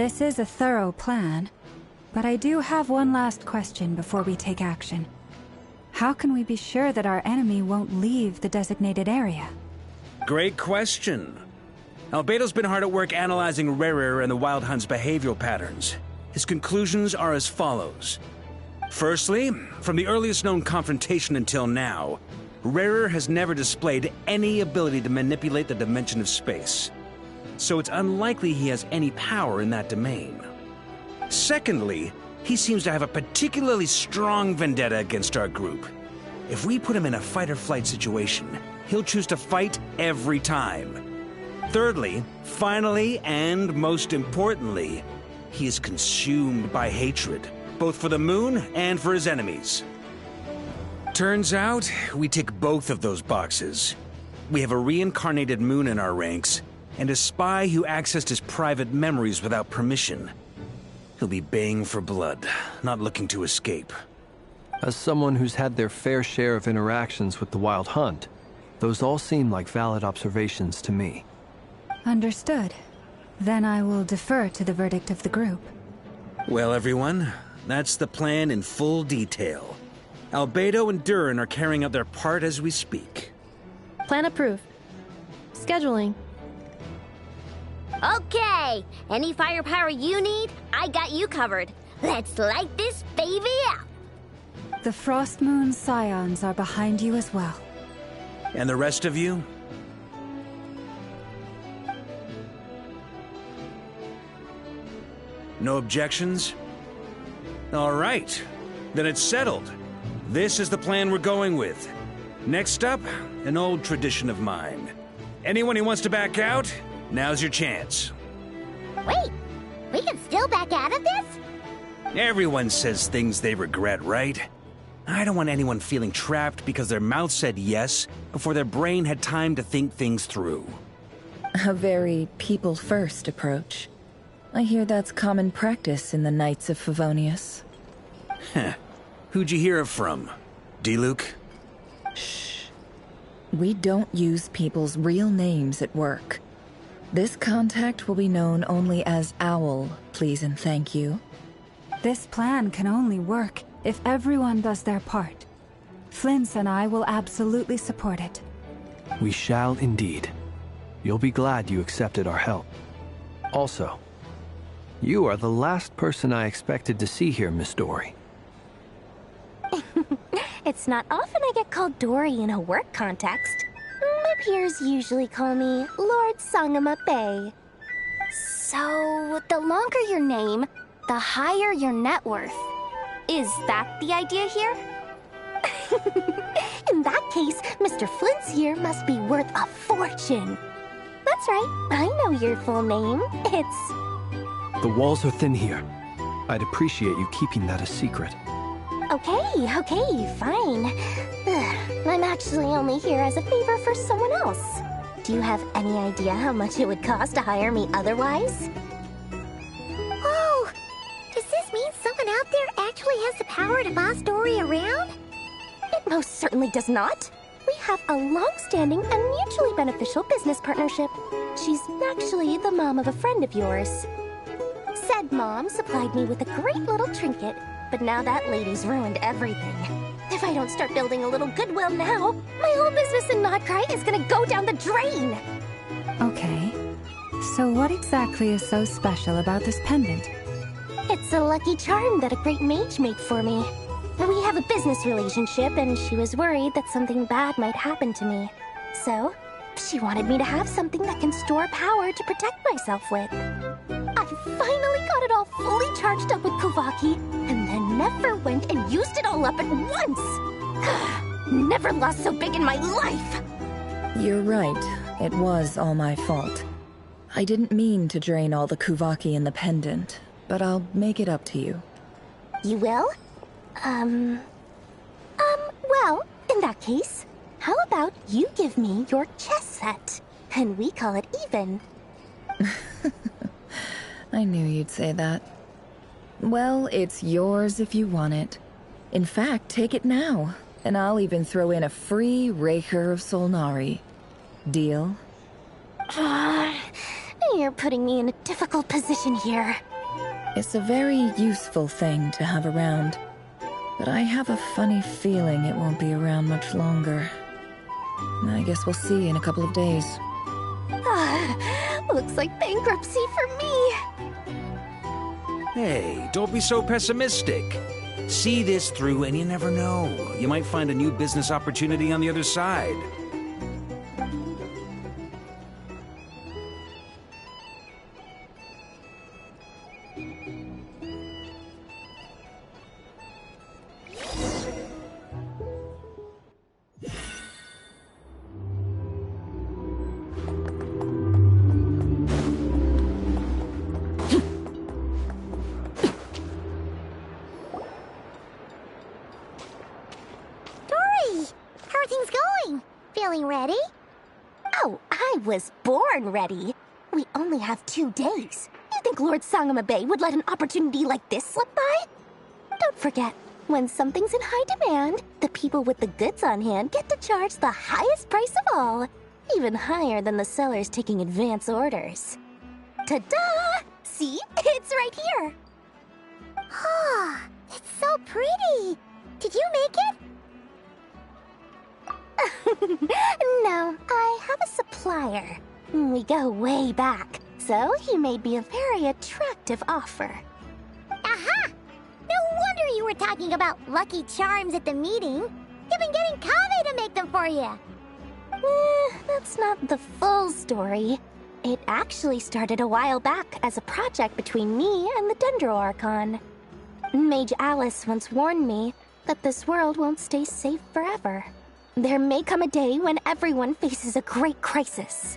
This is a thorough plan, but I do have one last question before we take action. How can we be sure that our enemy won't leave the designated area? Great question. Albedo's been hard at work analyzing Rarer and the Wild Hunt's behavioral patterns. His conclusions are as follows. Firstly, from the earliest known confrontation until now, Rarer has never displayed any ability to manipulate the dimension of space. So it's unlikely he has any power in that domain. Secondly, he seems to have a particularly strong vendetta against our group. If we put him in a fight-or-flight situation, he'll choose to fight every time. Thirdly, finally, and most importantly, he is consumed by hatred, both for the moon and for his enemies. Turns out, we tick both of those boxes. We have a reincarnated moon in our ranks, and a spy who accessed his private memories without permission. He'll be baying for blood, not looking to escape. As someone who's had their fair share of interactions with the Wild Hunt, those all seem like valid observations to me. Understood. Then I will defer to the verdict of the group. Well, everyone, that's the plan in full detail. Albedo and Durin are carrying out their part as we speak. Plan approved. Scheduling. Okay, any firepower you need, I got you covered. Let's light this baby up. The Frost Moon Scions are behind you as well. And the rest of you? No objections? All right, then it's settled. This is the plan we're going with. Next up, an old tradition of mine. Anyone who wants to back out, now's your chance. Wait, we can still back out of this? Everyone says things they regret, right? I don't want anyone feeling trapped because their mouth said yes before their brain had time to think things through. A very people-first approach. I hear that's common practice in the Knights of Favonius. Heh. Who'd you hear it from? D-Luke? Shh. We don't use people's real names at work. This contact will be known only as Owl, please and thank you. This plan can only work if everyone does their part. Flint's and I will absolutely support it. We shall indeed. You'll be glad you accepted our help. Also, you are the last person I expected to see here, Miss Dory. It's not often I get called Dory in a work context. My peers usually call me Lord Sangamabe. So, the longer your name, the higher your net worth. Is that the idea here? In that case, Mr. Flint's here must be worth a fortune. That's right, I know your full name. It's... The walls are thin here. I'd appreciate you keeping that a secret. Okay, fine. I'm actually only here as a favor for someone else. Do you have any idea how much it would cost to hire me otherwise? Oh, does this mean someone out there actually has the power to boss Dory around? It most certainly does not. We have a long-standing and mutually beneficial business partnership. She's actually the mom of a friend of yours. Said mom supplied me with a great little trinket, but now that lady's ruined everything. If I don't start building a little goodwill now, my whole business in Krai is gonna go down the drain! Okay. So what exactly is so special about this pendant? It's a lucky charm that a great mage made for me. We have a business relationship, and she was worried that something bad might happen to me. So, she wanted me to have something that can store power to protect myself with. I finally got it all fully charged up with Kuvaki, and then never went and used it all up at once! Never lost so big in my life! You're right. It was all my fault. I didn't mean to drain all the Kuvaki in the pendant, but I'll make it up to you. You will? Well, in that case, how about you give me your chess set, and we call it even? I knew you'd say that. Well, it's yours if you want it. In fact, take it now, and I'll even throw in a free Raker of Solnari. Deal? You're putting me in a difficult position here. It's a very useful thing to have around, but I have a funny feeling it won't be around much longer. I guess we'll see in a couple of days. Looks like bankruptcy for me. Hey, don't be so pessimistic. See this through and you never know. You might find a new business opportunity on the other side. Feeling ready? Oh, I was born ready. We only have 2 days. You think Lord Sangama Bay would let an opportunity like this slip by? Don't forget, when something's in high demand, the people with the goods on hand get to charge the highest price of all. Even higher than the sellers taking advance orders. Ta-da! See? It's right here. Oh, it's so pretty. Did you make it? No, I have a supplier. We go way back, so he made me a very attractive offer. Aha! No wonder you were talking about Lucky Charms at the meeting. You've been getting Kaveh to make them for you. That's not the full story. It actually started a while back as a project between me and the Dendro Archon. Mage Alice once warned me that this world won't stay safe forever. There may come a day when everyone faces a great crisis.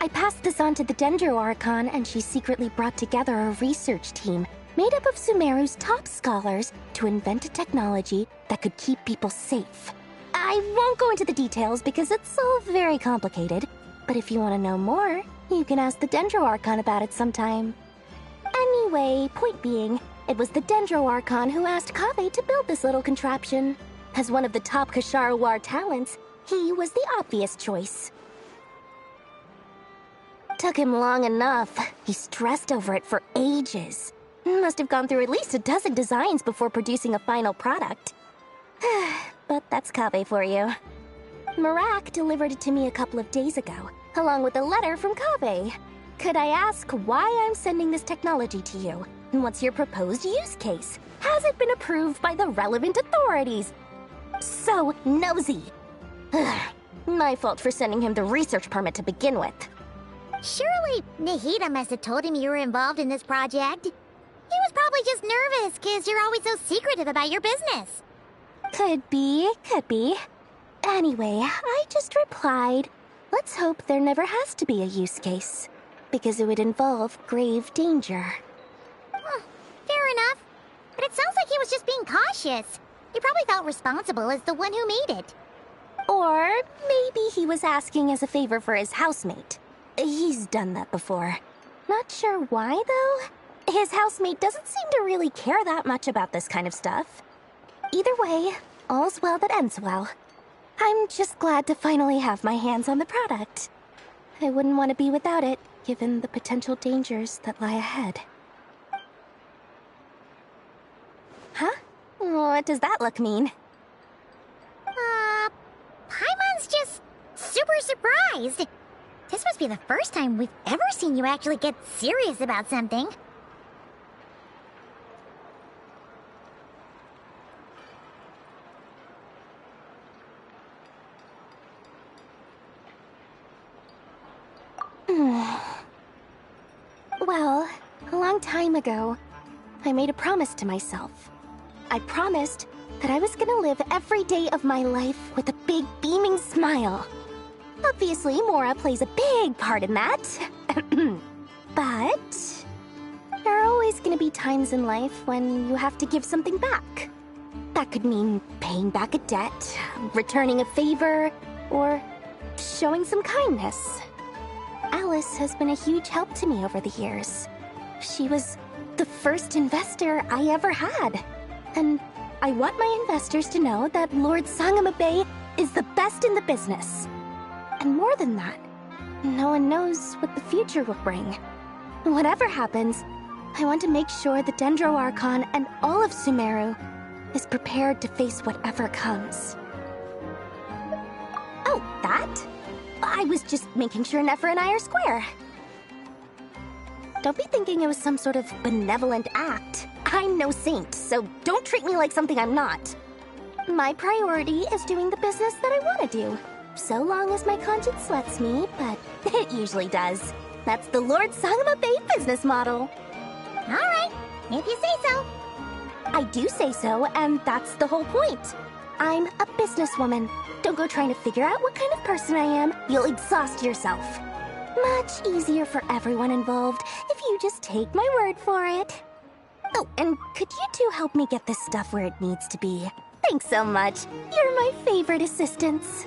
I passed this on to the Dendro Archon, and she secretly brought together a research team made up of Sumeru's top scholars to invent a technology that could keep people safe. I won't go into the details because it's all very complicated, but if you want to know more, you can ask the Dendro Archon about it sometime. Anyway, point being, it was the Dendro Archon who asked Kaveh to build this little contraption. As one of the top Kashara War talents, he was the obvious choice. Took him long enough. He stressed over it for ages. Must have gone through at least a dozen designs before producing a final product. But that's Kaveh for you. Marak delivered it to me a couple of days ago, along with a letter from Kaveh. Could I ask why I'm sending this technology to you? And what's your proposed use case? Has it been approved by the relevant authorities? So nosy. My fault for sending him the research permit to begin with. Surely Nahida must have told him you were involved in this project. He was probably just nervous because you're always so secretive about your business. Could be. Anyway, I just replied, let's hope there never has to be a use case, because it would involve grave danger. Fair enough. But it sounds like he was just being cautious. He probably felt responsible as the one who made it. Or maybe he was asking as a favor for his housemate. He's done that before. Not sure why, though. His housemate doesn't seem to really care that much about this kind of stuff. Either way, all's well that ends well. I'm just glad to finally have my hands on the product. I wouldn't want to be without it, given the potential dangers that lie ahead. Huh? What does that look mean? Paimon's just super surprised. This must be the first time we've ever seen you actually get serious about something. Well, a long time ago, I made a promise to myself. I promised that I was gonna live every day of my life with a big beaming smile. Obviously, Mora plays a big part in that. But there are always gonna be times in life when you have to give something back. That could mean paying back a debt, returning a favor, or showing some kindness. Alice has been a huge help to me over the years. She was the first investor I ever had. And I want my investors to know that Lord Sangama Bay is the best in the business. And more than that, no one knows what the future will bring. Whatever happens, I want to make sure the Dendro Archon and all of Sumeru is prepared to face whatever comes. Oh, that? I was just making sure Nefer and I are square. Don't be thinking it was some sort of benevolent act. I'm no saint, so don't treat me like something I'm not. My priority is doing the business that I want to do. So long as my conscience lets me, but it usually does. That's the Lord Sangama Bay business model. Alright, if you say so. I do say so, and that's the whole point. I'm a businesswoman. Don't go trying to figure out what kind of person I am. You'll exhaust yourself. Much easier for everyone involved if you just take my word for it. Oh, and could you two help me get this stuff where it needs to be? Thanks so much. You're my favorite assistants.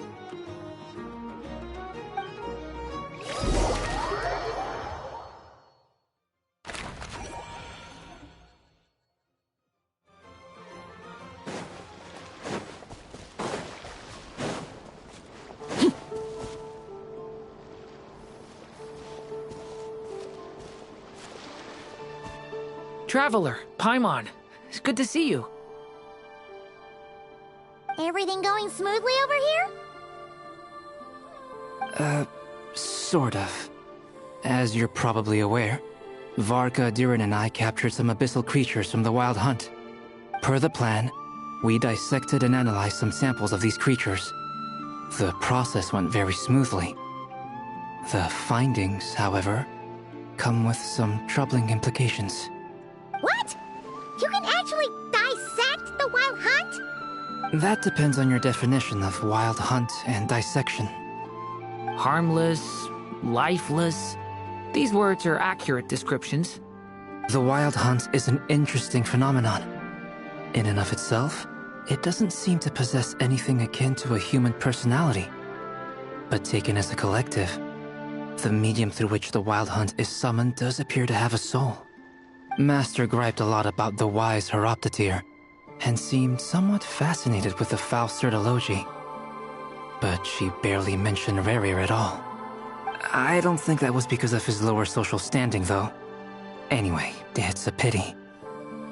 Traveler, Paimon. It's good to see you. Everything going smoothly over here? Sort of. As you're probably aware, Varka, Durin, and I captured some abyssal creatures from the Wild Hunt. Per the plan, we dissected and analyzed some samples of these creatures. The process went very smoothly. The findings, however, come with some troubling implications. What? You can actually dissect the Wild Hunt? That depends on your definition of Wild Hunt and dissection. Harmless, lifeless. These words are accurate descriptions. The Wild Hunt is an interesting phenomenon. In and of itself, it doesn't seem to possess anything akin to a human personality. But taken as a collective, the medium through which the Wild Hunt is summoned does appear to have a soul. Master griped a lot about the wise Horoptatyr, and seemed somewhat fascinated with the foul Certology. But she barely mentioned Rerir at all. I don't think that was because of his lower social standing, though. Anyway, it's a pity.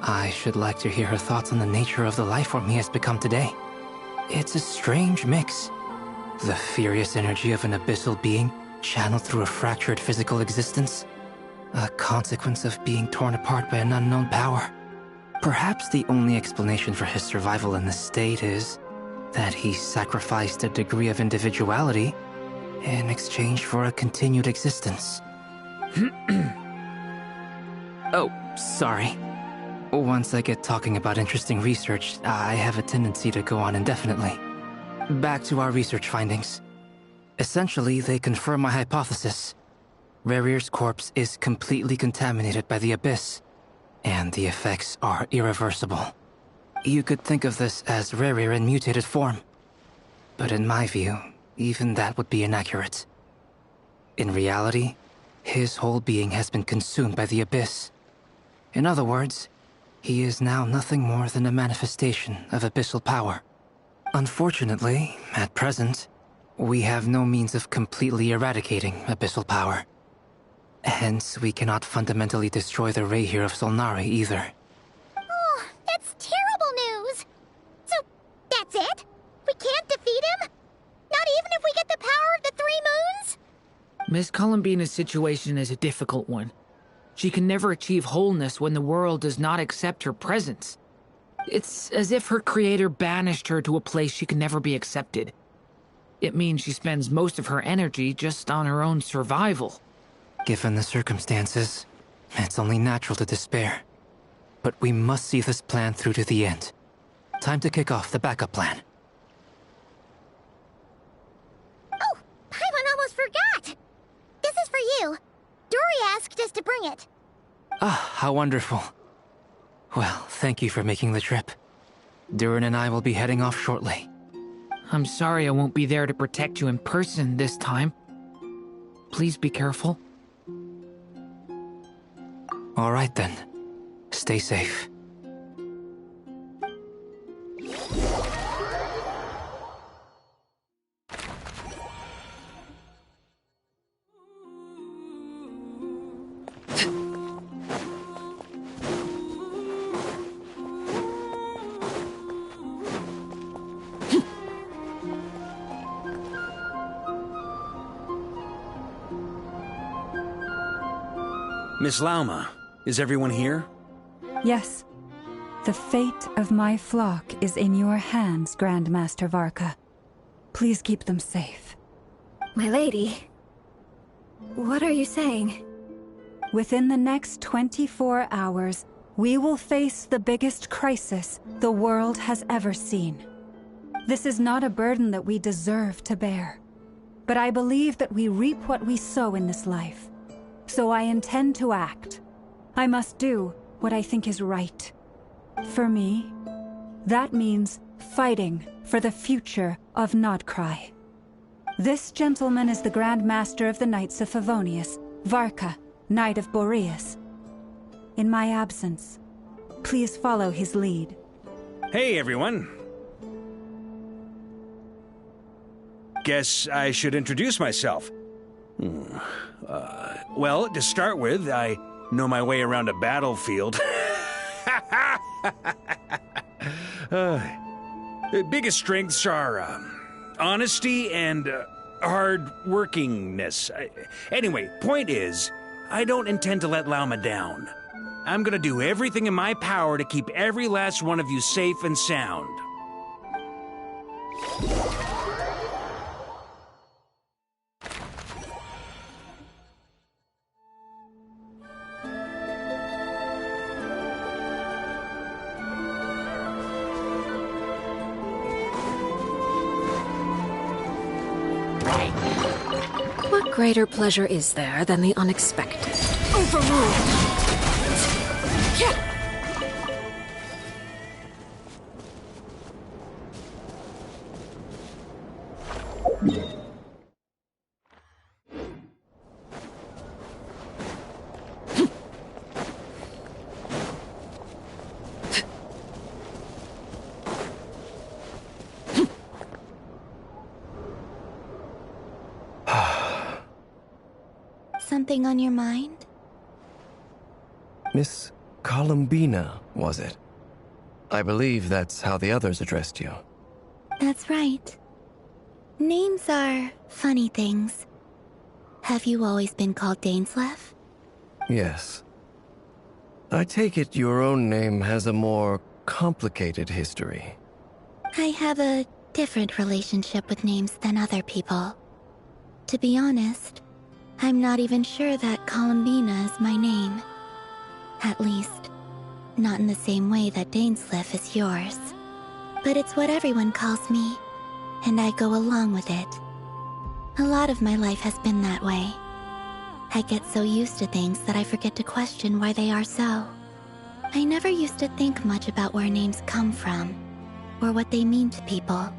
I should like to hear her thoughts on the nature of the life form he has become today. It's a strange mix. The furious energy of an abyssal being channeled through a fractured physical existence. A consequence of being torn apart by an unknown power. Perhaps the only explanation for his survival in this state is that he sacrificed a degree of individuality in exchange for a continued existence. Oh, sorry. Once I get talking about interesting research, I have a tendency to go on indefinitely. Back to our research findings. Essentially, they confirm my hypothesis. Rerir's corpse is completely contaminated by the Abyss, and the effects are irreversible. You could think of this as Rerir in mutated form. But in my view, even that would be inaccurate. In reality, his whole being has been consumed by the Abyss. In other words, he is now nothing more than a manifestation of abyssal power. Unfortunately, at present, we have no means of completely eradicating abyssal power. Hence, we cannot fundamentally destroy the Reihir of Solnari either. Oh, that's terrible news! So, that's it? We can't defeat him? Not even if we get the power of the Three Moons? Miss Columbina's situation is a difficult one. She can never achieve wholeness when the world does not accept her presence. It's as if her creator banished her to a place she can never be accepted. It means she spends most of her energy just on her own survival. Given the circumstances, it's only natural to despair. But we must see this plan through to the end. Time to kick off the backup plan. Oh, Paimon almost forgot! This is for you. Dory asked us to bring it. Ah, how wonderful. Well, thank you for making the trip. Durin and I will be heading off shortly. I'm sorry I won't be there to protect you in person this time. Please be careful. All right then. Stay safe. Miss Lauma, is everyone here? Yes. The fate of my flock is in your hands, Grandmaster Varka. Please keep them safe. My lady, what are you saying? Within the next 24 hours, we will face the biggest crisis the world has ever seen. This is not a burden that we deserve to bear, but I believe that we reap what we sow in this life. So I intend to act. I must do what I think is right. For me, that means fighting for the future of Nodkrai. This gentleman is the Grand Master of the Knights of Favonius, Varka, Knight of Boreas. In my absence, please follow his lead. Hey, everyone. Guess I should introduce myself. Well, to start with, I know my way around a battlefield. Biggest strengths are honesty and hard-workingness. Anyway, point is, I don't intend to let Lauma down. I'm gonna do everything in my power to keep every last one of you safe and sound. What greater pleasure is there than the unexpected? Overruled! Something on your mind? Miss Columbina, was it? I believe that's how the others addressed you. That's right. Names are funny things. Have you always been called Dainslev? Yes. I take it your own name has a more complicated history. I have a different relationship with names than other people. To be honest, I'm not even sure that Columbina is my name. At least, not in the same way that Dainslev is yours. But it's what everyone calls me, and I go along with it. A lot of my life has been that way. I get so used to things that I forget to question why they are so. I never used to think much about where names come from, or what they mean to people.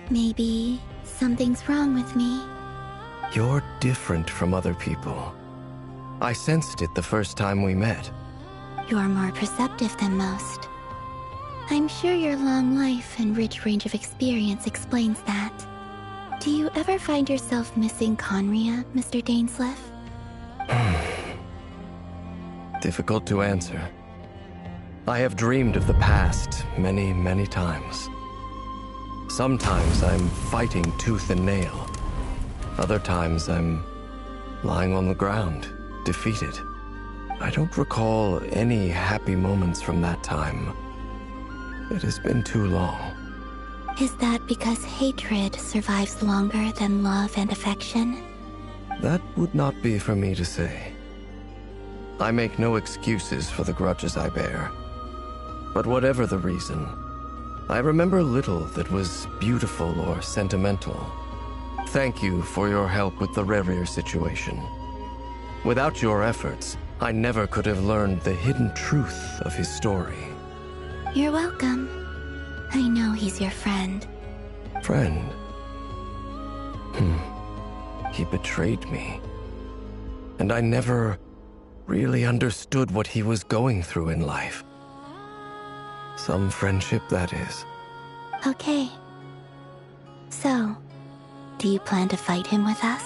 Maybe something's wrong with me. You're different from other people. I sensed it the first time we met. You're more perceptive than most. I'm sure your long life and rich range of experience explains that. Do you ever find yourself missing Conria, Mr. Dainslev? Difficult to answer. I have dreamed of the past many, many times. Sometimes I'm fighting tooth and nail. Other times I'm lying on the ground, defeated. I don't recall any happy moments from that time. It has been too long. Is that because hatred survives longer than love and affection? That would not be for me to say. I make no excuses for the grudges I bear. But whatever the reason, I remember little that was beautiful or sentimental. Thank you for your help with the Rerir situation. Without your efforts, I never could have learned the hidden truth of his story. You're welcome. I know he's your friend. Friend? He betrayed me. And I never really understood what he was going through in life. Some friendship, that is. Okay. So, do you plan to fight him with us?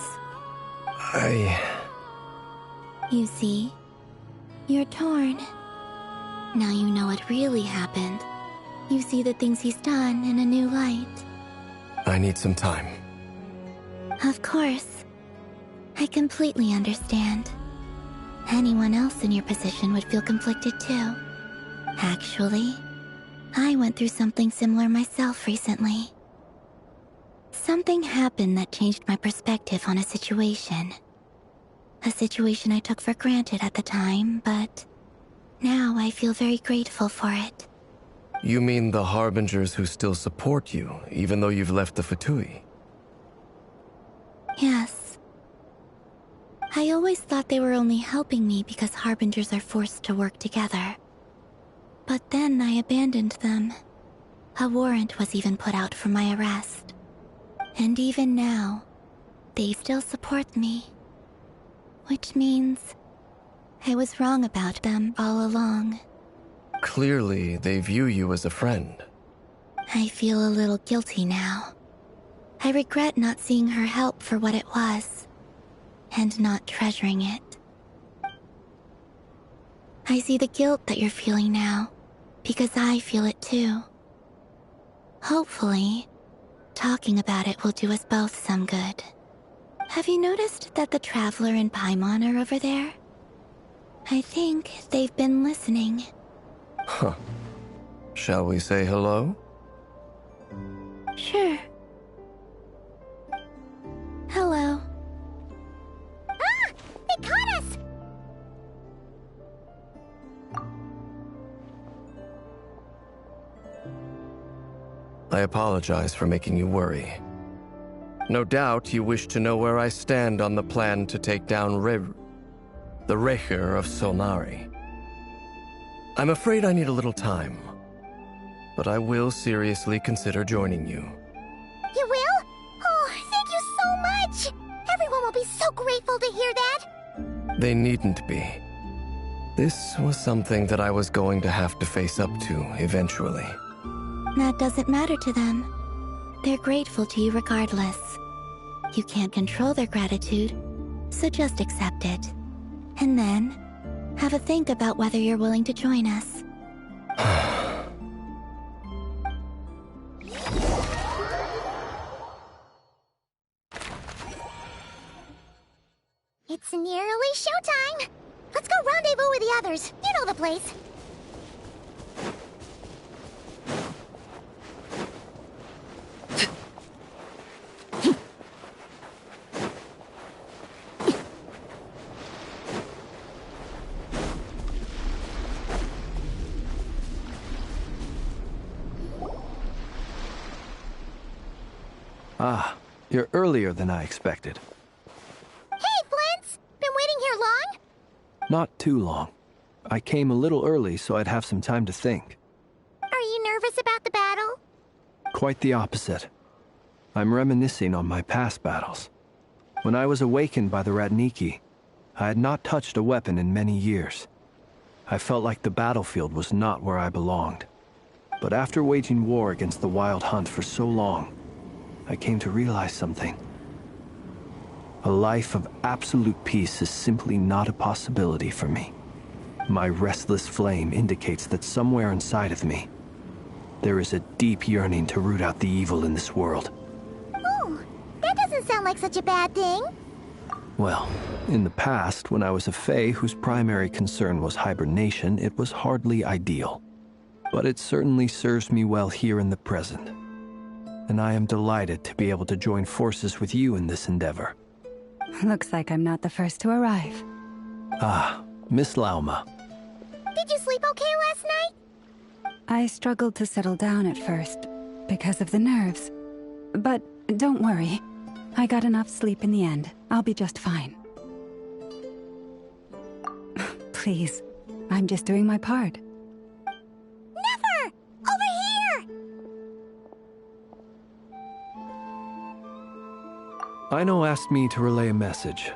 You see, you're torn. Now you know what really happened. You see the things he's done in a new light. I need some time. Of course. I completely understand. Anyone else in your position would feel conflicted too. Actually, I went through something similar myself recently. Something happened that changed my perspective on a situation. A situation I took for granted at the time, but now I feel very grateful for it. You mean the Harbingers who still support you, even though you've left the Fatui? Yes. I always thought they were only helping me because Harbingers are forced to work together. But then I abandoned them. A warrant was even put out for my arrest. And even now, they still support me. Which means I was wrong about them all along. Clearly, they view you as a friend. I feel a little guilty now. I regret not seeing her help for what it was, and not treasuring it. I see the guilt that you're feeling now, because I feel it too. Hopefully, talking about it will do us both some good. Have you noticed that the Traveler and Paimon are over there? I think they've been listening. Huh. Shall we say hello? Sure. Hello. Ah! They caught us! I apologize for making you worry. No doubt you wish to know where I stand on the plan to take down the Recher of Solnari. I'm afraid I need a little time, but I will seriously consider joining you. You will? Oh, thank you so much! Everyone will be so grateful to hear that! They needn't be. This was something that I was going to have to face up to eventually. That doesn't matter to them. They're grateful to you regardless. You can't control their gratitude, so just accept it. And then, have a think about whether you're willing to join us. It's nearly showtime! Let's go rendezvous with the others. You know the place. Ah, you're earlier than I expected. Hey, Flint's! Been waiting here long? Not too long. I came a little early so I'd have some time to think. Are you nervous about the battle? Quite the opposite. I'm reminiscing on my past battles. When I was awakened by the Ratniki, I had not touched a weapon in many years. I felt like the battlefield was not where I belonged. But after waging war against the Wild Hunt for so long, I came to realize something. A life of absolute peace is simply not a possibility for me. My restless flame indicates that somewhere inside of me, there is a deep yearning to root out the evil in this world. Oh, that doesn't sound like such a bad thing. Well, in the past, when I was a Fae whose primary concern was hibernation, it was hardly ideal. But it certainly serves me well here in the present. And I am delighted to be able to join forces with you in this endeavor. Looks like I'm not the first to arrive. Ah, Miss Lauma. Did you sleep okay last night? I struggled to settle down at first, because of the nerves. But don't worry. I got enough sleep in the end. I'll be just fine. Please, I'm just doing my part. Never! Over here! Aino asked me to relay a message.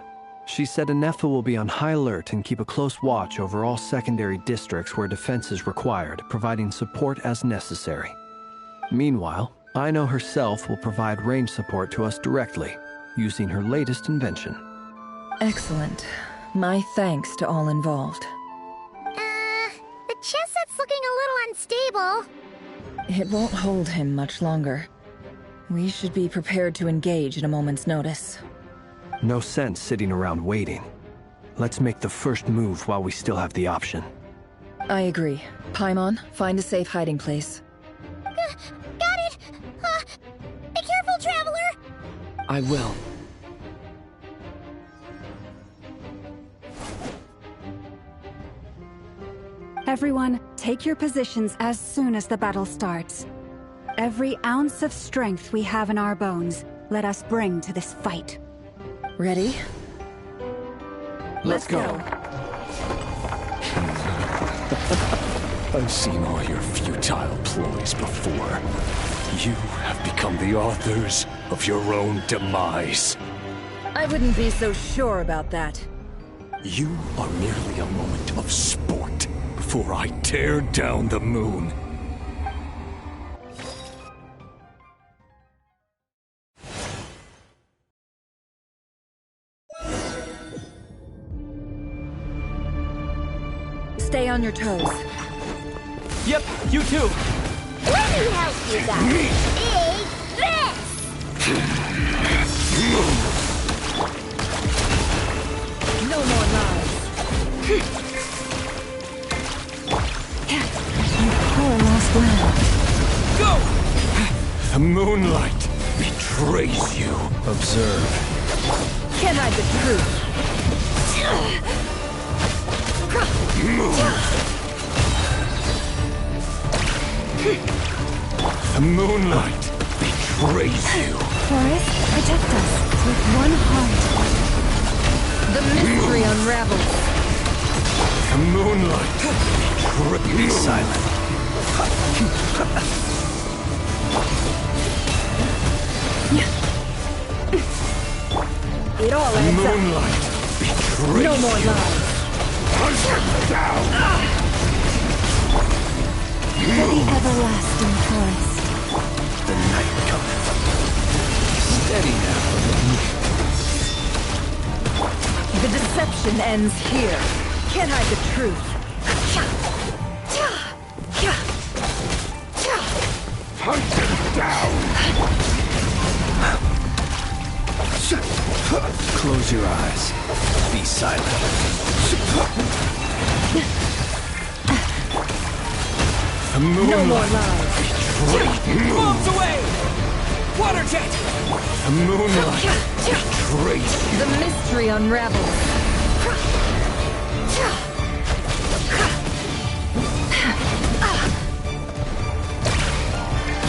She said Anefa will be on high alert and keep a close watch over all secondary districts where defense is required, providing support as necessary. Meanwhile, Aino herself will provide range support to us directly, using her latest invention. Excellent. My thanks to all involved. The chess set's looking a little unstable. It won't hold him much longer. We should be prepared to engage at a moment's notice. No sense sitting around waiting. Let's make the first move while we still have the option. I agree. Paimon, find a safe hiding place. Got it! Be careful, Traveler! I will. Everyone, take your positions as soon as the battle starts. Every ounce of strength we have in our bones, let us bring to this fight. Ready? Let's go. I've seen all your futile ploys before. You have become the authors of your own demise. I wouldn't be so sure about that. You are merely a moment of sport before I tear down the moon. Stay on your toes. Yep, you too. Let me help you guys. Big this! No more lies. You poor lost lamb. Go! The moonlight betrays you. Observe. Can't hide the truth. The moonlight betrays you. Forest, protect us with one heart. The mystery unravels. The moonlight betrays you. Be silent. It all The adds moonlight betrays up. No more you. lies. Hunt him down. For the everlasting forest. The night cometh. Steady now. The deception ends here. Can't hide the truth. Hunt him down. Close your eyes. Be silent. The No more moonlight lies. betrays you. Bombs away! Water jet! The moonlight betrays you. The mystery unravels.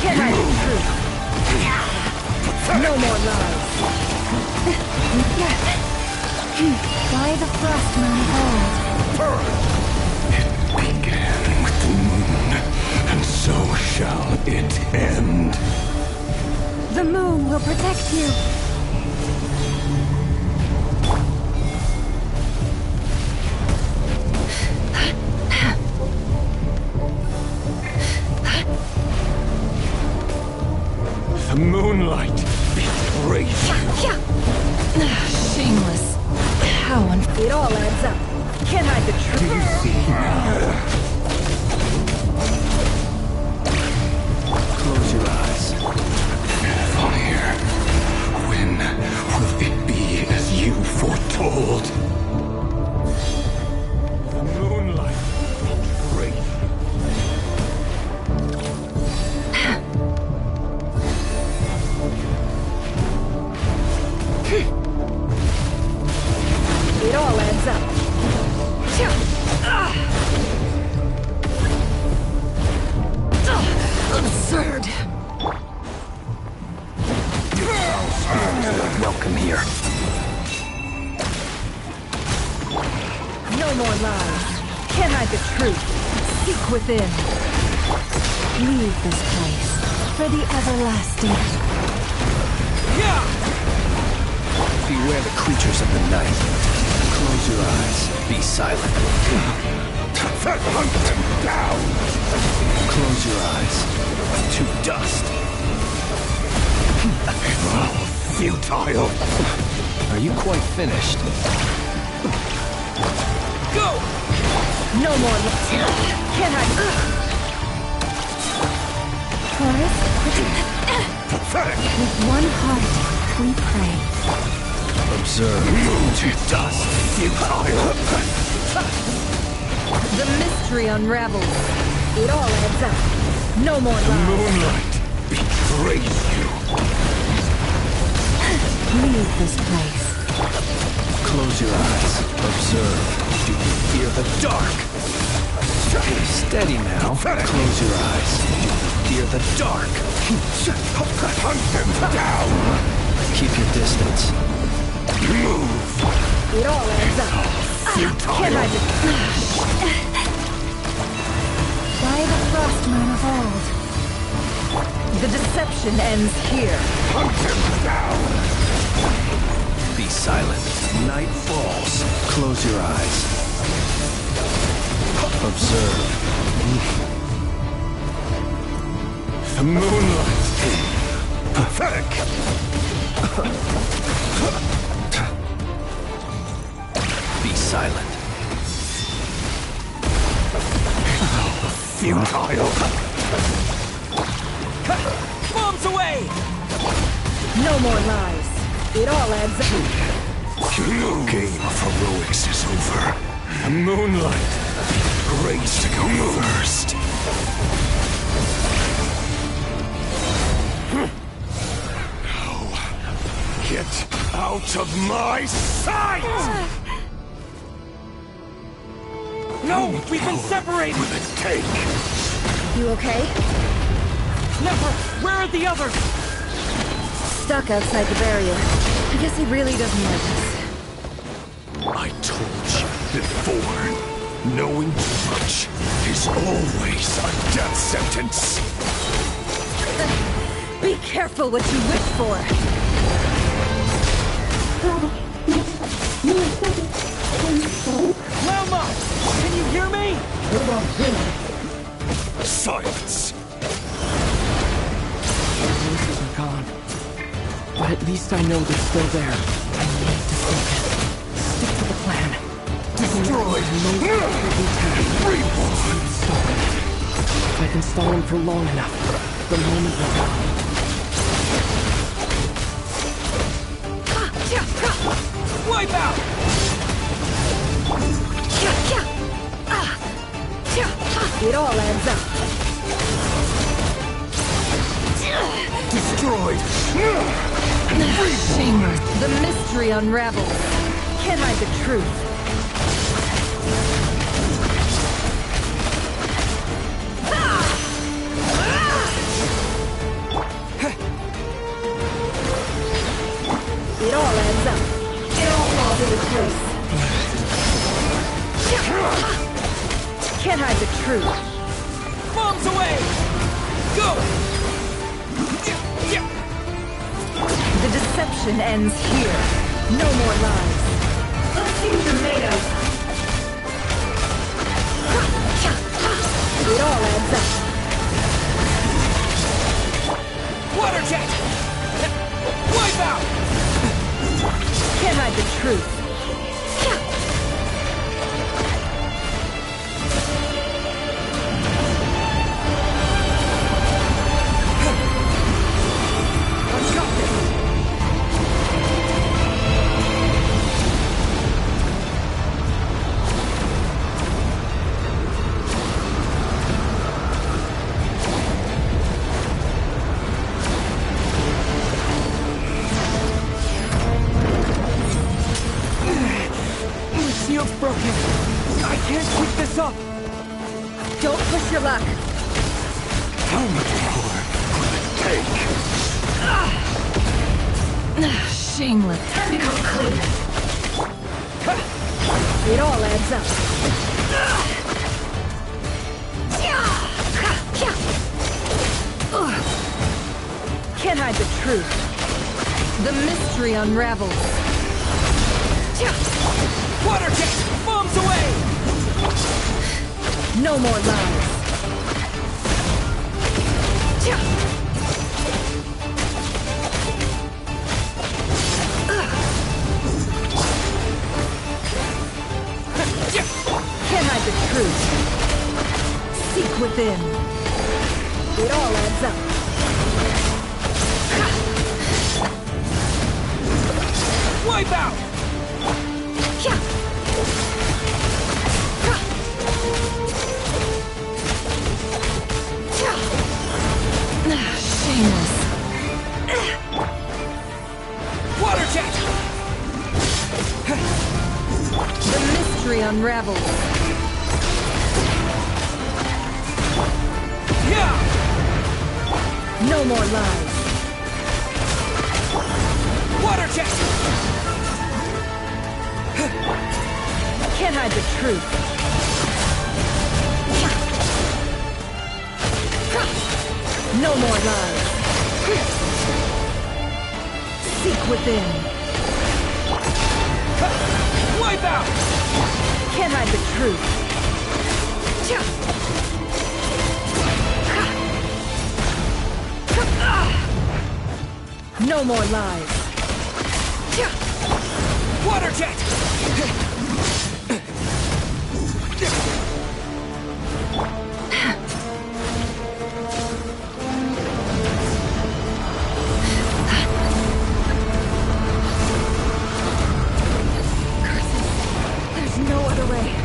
Can't hide the truth. No more lies. By the frost moon hold. It began with the moon, and so shall it end. The moon will protect you. The moonlight betrays you. Shameless. How it all adds up. Can't hide the truth. Do you see now? Close your eyes. Fire. When will it be as you foretold? The moonlight betrays you. It all adds up. Absurd. Welcome here. No more lies. Can't hide the truth. Seek within. Leave this place for the everlasting. Beware the creatures of the night. Close your eyes. Be silent. Hunt them down! Close your eyes. To dust. Oh, futile! Are you quite finished? Go! No more lies. Can't hide. Forest, protect. Pathetic! With one heart, we pray. Observe. To dust, futile. The mystery unravels. It all adds up. No more lies. Moonlight betrays you. Leave this place. Close your eyes. Observe. Do you fear the dark? Steady now. Close your eyes. Do you fear the dark? Hunt them down. Keep your distance. Move. It all adds up. Can I By the frost moon of old. The deception ends here. Hunt them down. Be silent. Night falls. Close your eyes. Observe. The moonlight. Pathetic. Be silent. Futile. Bombs away! No more lies. It all adds up. Your game of heroics is over. The moonlight betrays to go first. Now, get out of my sight! No! We've been separated! Will it take? You okay? Never! Where are the others? Stuck outside the barrier. I guess he really doesn't like us. I told you before, knowing too much is always a death sentence. Be careful what you wish for. Lama! Can you hear me? Silence. The voices are gone. But at least I know they're still there. I need to focus. Stick to the plan. Destroy. Reborn. Stop it. If I can stall him for long enough, the moment will come. Wipe out! It all adds up. Destroyed. Shameless. The mystery unravels. Can't hide the truth. It all adds up. It all falls into place. Can't hide the truth. Bombs away! Go! The deception ends here. No more lies. Let's see what you're made of. It all adds up. Water jet! Wipe out! Can't hide the truth. Shield's broken. I can't keep this up. Don't push your luck. How much more will it take? Shameless. Technical clear. It all adds up. Can't hide the truth. The mystery unravels. Water jet! Bombs away! No more lies. Can't hide the truth. Seek within. It all adds up. Wipe out! unravels. No more lies. Water jet! Can't hide the truth. No more lies. Seek within. Wipe out! Can't hide the truth. No more lies. Water jet! There's no other way.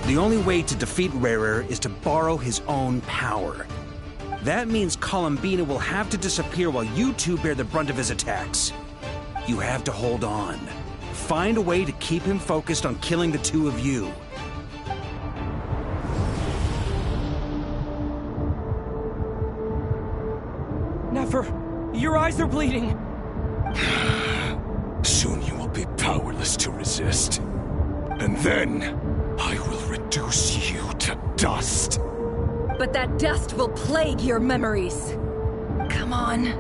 The only way to defeat Rarer is to borrow his own power. That means Columbina will have to disappear while you two bear the brunt of his attacks. You have to hold on. Find a way to keep him focused on killing the two of you. Never. Your eyes are bleeding. Soon you will be powerless to resist. And then, I will reduce you to dust. But that dust will plague your memories. Come on.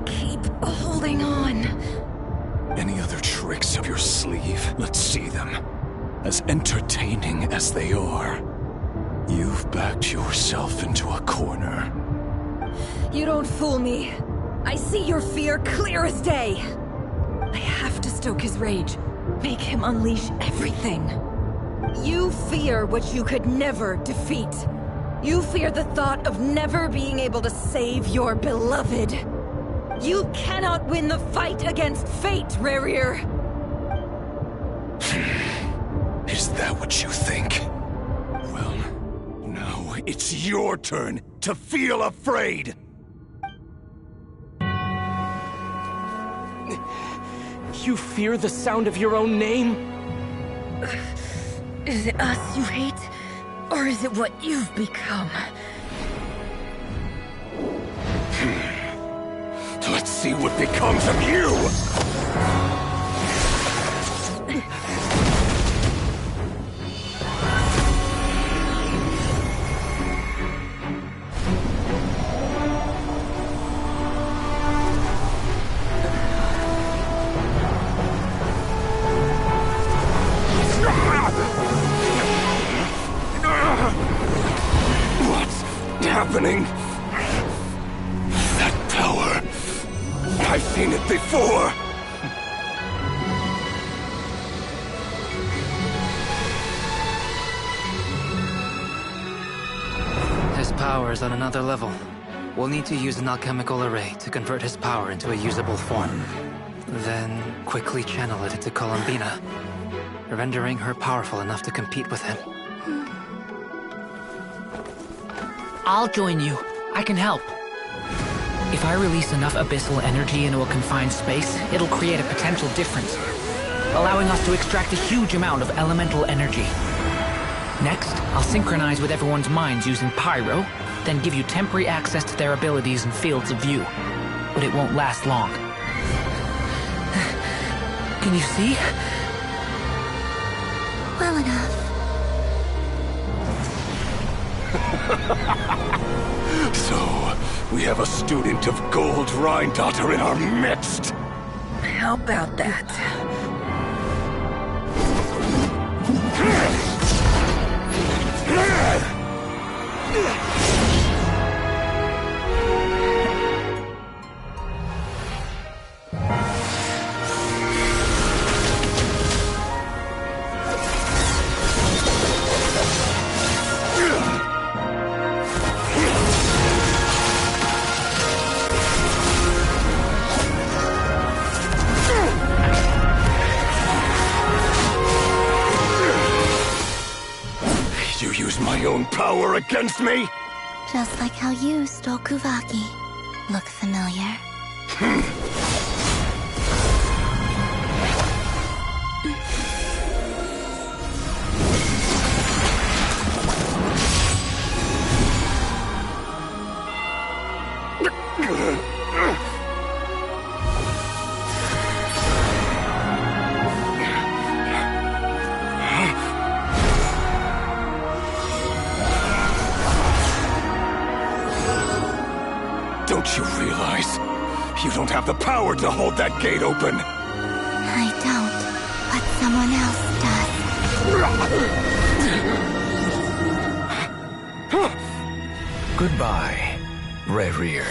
Keep holding on. Any other tricks up your sleeve? Let's see them. As entertaining as they are. You've backed yourself into a corner. You don't fool me. I see your fear clear as day. I have to stoke his rage. Make him unleash everything. You fear what you could never defeat. You fear the thought of never being able to save your beloved. You cannot win the fight against fate, Rarir. Is that what you think? Well, now it's your turn to feel afraid! You fear the sound of your own name? Is it us you hate? Or is it what you've become? Let's see what becomes of you! Happening? That power. I've seen it before. His power is on another level. We'll need to use an alchemical array to convert his power into a usable form. Then quickly channel it into Columbina, rendering her powerful enough to compete with him. I'll join you. I can help. If I release enough abyssal energy into a confined space, it'll create a potential difference, allowing us to extract a huge amount of elemental energy. Next, I'll synchronize with everyone's minds using Pyro, then give you temporary access to their abilities and fields of view. But it won't last long. Can you see? Well enough. So, we have a student of Gold Rheindotter in our midst. How about that? You use my own power against me? Just like how you stole Kuvaki. Look familiar? Don't you realize? You don't have the power to hold that gate open! I don't, but someone else does. Goodbye, Rerir.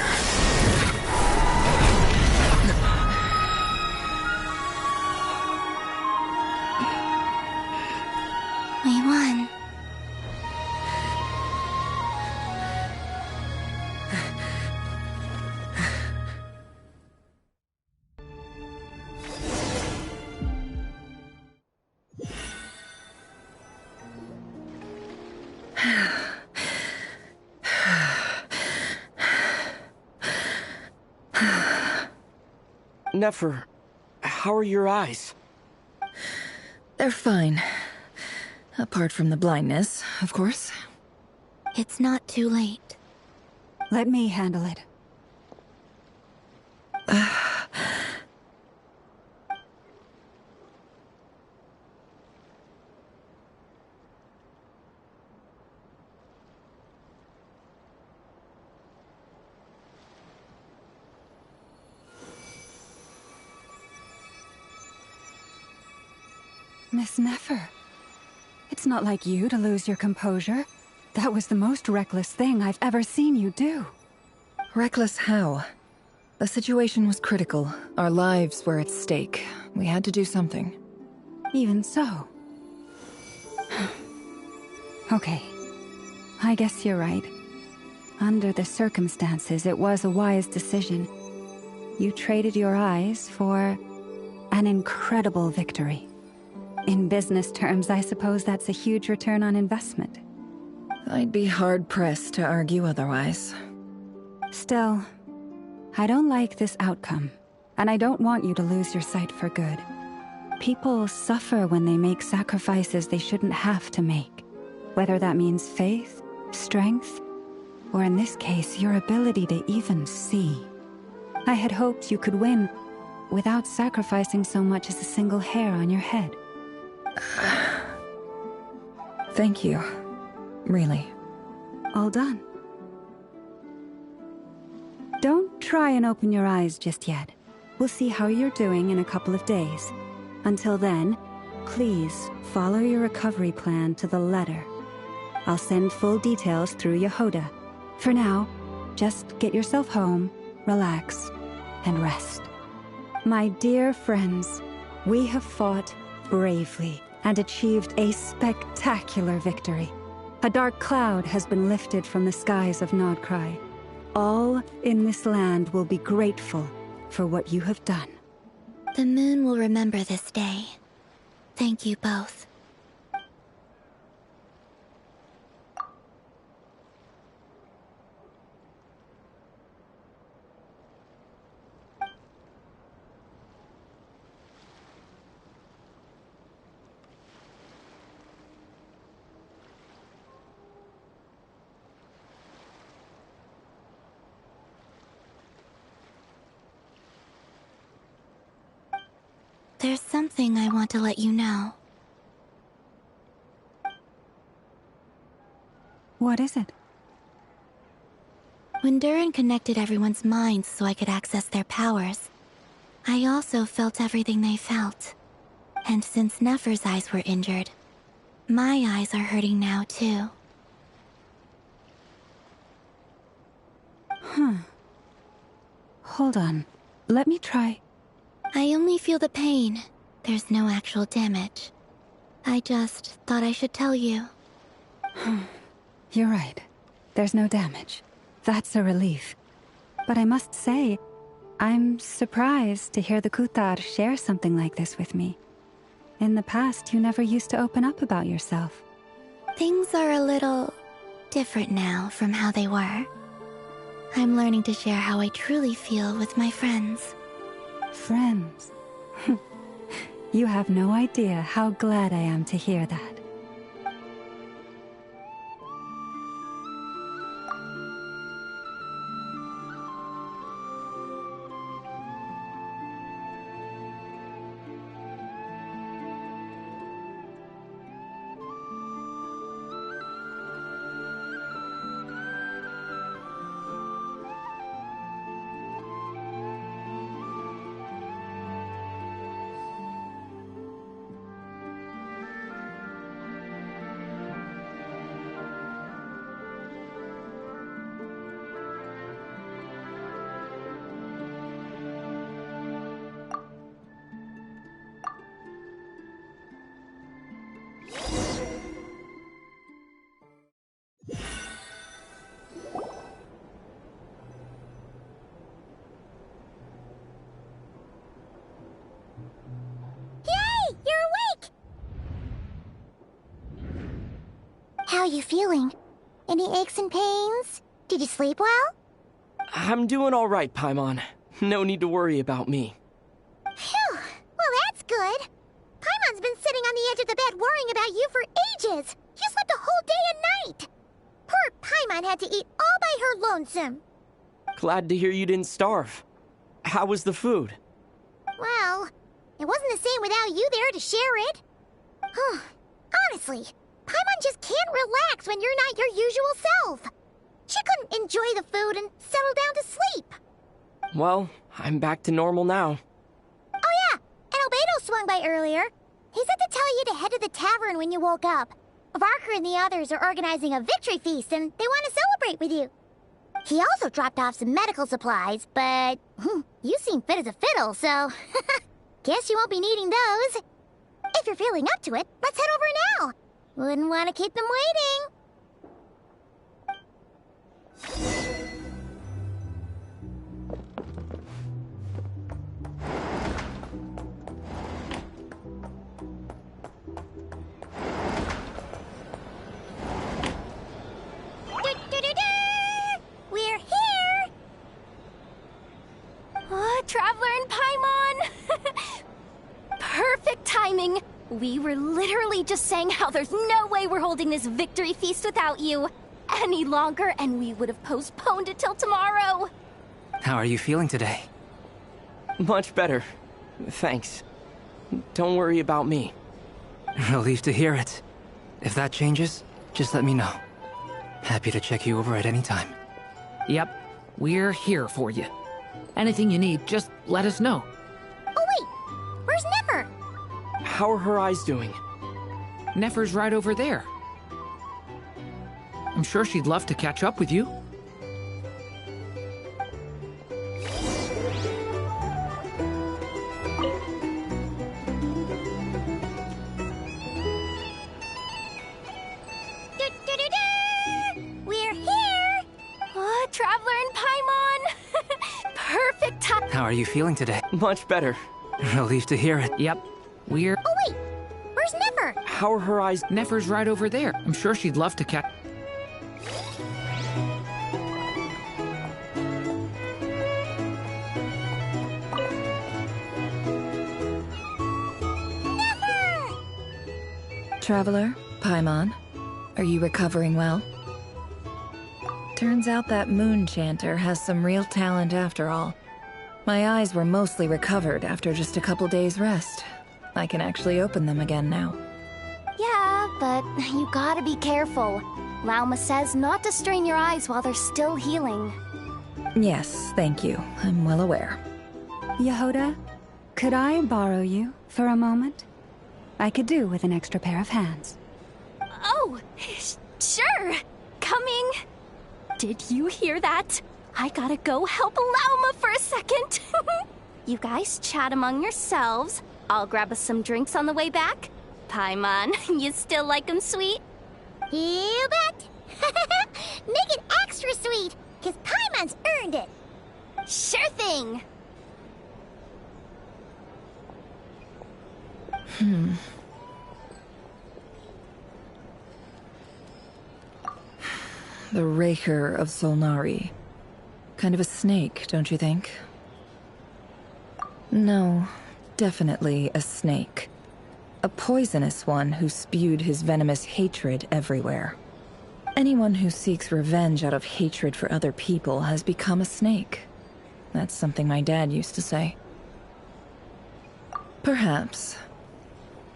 We won. Nefer, how are your eyes? They're fine. Apart from the blindness, of course. It's not too late. Let me handle it. Miss Nefer, it's not like you to lose your composure. That was the most reckless thing I've ever seen you do. Reckless how? The situation was critical. Our lives were at stake. We had to do something. Even so. Okay. I guess you're right. Under the circumstances, it was a wise decision. You traded your eyes for an incredible victory. In business terms, I suppose that's a huge return on investment. I'd be hard-pressed to argue otherwise. Still, I don't like this outcome, and I don't want you to lose your sight for good. People suffer when they make sacrifices they shouldn't have to make, whether that means faith, strength, or in this case, your ability to even see. I had hoped you could win without sacrificing so much as a single hair on your head. Thank you. Really. All done. Don't try and open your eyes just yet. We'll see how you're doing in a couple of days. Until then, please follow your recovery plan to the letter. I'll send full details through Yehoda. For now, just get yourself home, relax, and rest. My dear friends, we have fought bravely and achieved a spectacular victory. A dark cloud has been lifted from the skies of Krai. All in this land will be grateful for what you have done. The moon will remember this day. Thank you both. There's something I want to let you know. What is it? When Durin connected everyone's minds so I could access their powers, I also felt everything they felt. And since Nefer's eyes were injured, my eyes are hurting now too. Hold on. Let me try. I only feel the pain. There's no actual damage. I just thought I should tell you. You're right. There's no damage. That's a relief. But I must say, I'm surprised to hear the Kutar share something like this with me. In the past, you never used to open up about yourself. Things are a little different now from how they were. I'm learning to share how I truly feel with my friends. Friends? You have no idea how glad I am to hear that. How are you feeling? Any aches and pains? Did you sleep well? I'm doing all right, Paimon. No need to worry about me. Phew! Well, that's good. Paimon's been sitting on the edge of the bed worrying about you for ages. You slept a whole day and night. Poor Paimon had to eat all by her lonesome. Glad to hear you didn't starve. How was the food? Well, it wasn't the same without you there to share it. Honestly, Paimon just can't relax when you're not your usual self. She couldn't enjoy the food and settle down to sleep. Well, I'm back to normal now. Oh yeah, and Albedo swung by earlier. He said to tell you to head to the tavern when you woke up. Varker and the others are organizing a victory feast and they want to celebrate with you. He also dropped off some medical supplies, but you seem fit as a fiddle, so guess you won't be needing those. If you're feeling up to it, let's head over now. Wouldn't want to keep them waiting. We're here! Traveler and Paimon! Perfect timing! We were literally just saying how there's no way we're holding this victory feast without you any longer, and we would have postponed it till tomorrow. How are you feeling today? Much better. Thanks. Don't worry about me. Relieved to hear it. If that changes, just let me know. Happy to check you over at any time. Yep, we're here for you. Anything you need, just let us know. Oh wait, where's Nefer? How are her eyes doing? Nefer's right over there. I'm sure she'd love to catch up with you. We're here! Traveler and Paimon! Perfect time! How are you feeling today? Much better. Relieved to hear it. Yep, we're... Oh wait, where's Nefer? How are her eyes? Nefer's right over there. I'm sure she'd love to catch... Traveler, Paimon, are you recovering well? Turns out that moon chanter has some real talent after all. My eyes were mostly recovered after just a couple days' rest. I can actually open them again now. Yeah, but you gotta be careful. Lauma says not to strain your eyes while they're still healing. Yes, thank you. I'm well aware. Yehoda, could I borrow you for a moment? I could do with an extra pair of hands. Oh, sure. Coming. Did you hear that? I gotta go help Lauma for a second. You guys chat among yourselves. I'll grab us some drinks on the way back. Paimon, you still like 'em sweet? You bet! Make it extra sweet, because Paimon's earned it. Sure thing! The Raker of Solnari. Kind of a snake, don't you think? No, definitely a snake. A poisonous one who spewed his venomous hatred everywhere. Anyone who seeks revenge out of hatred for other people has become a snake. That's something my dad used to say. Perhaps.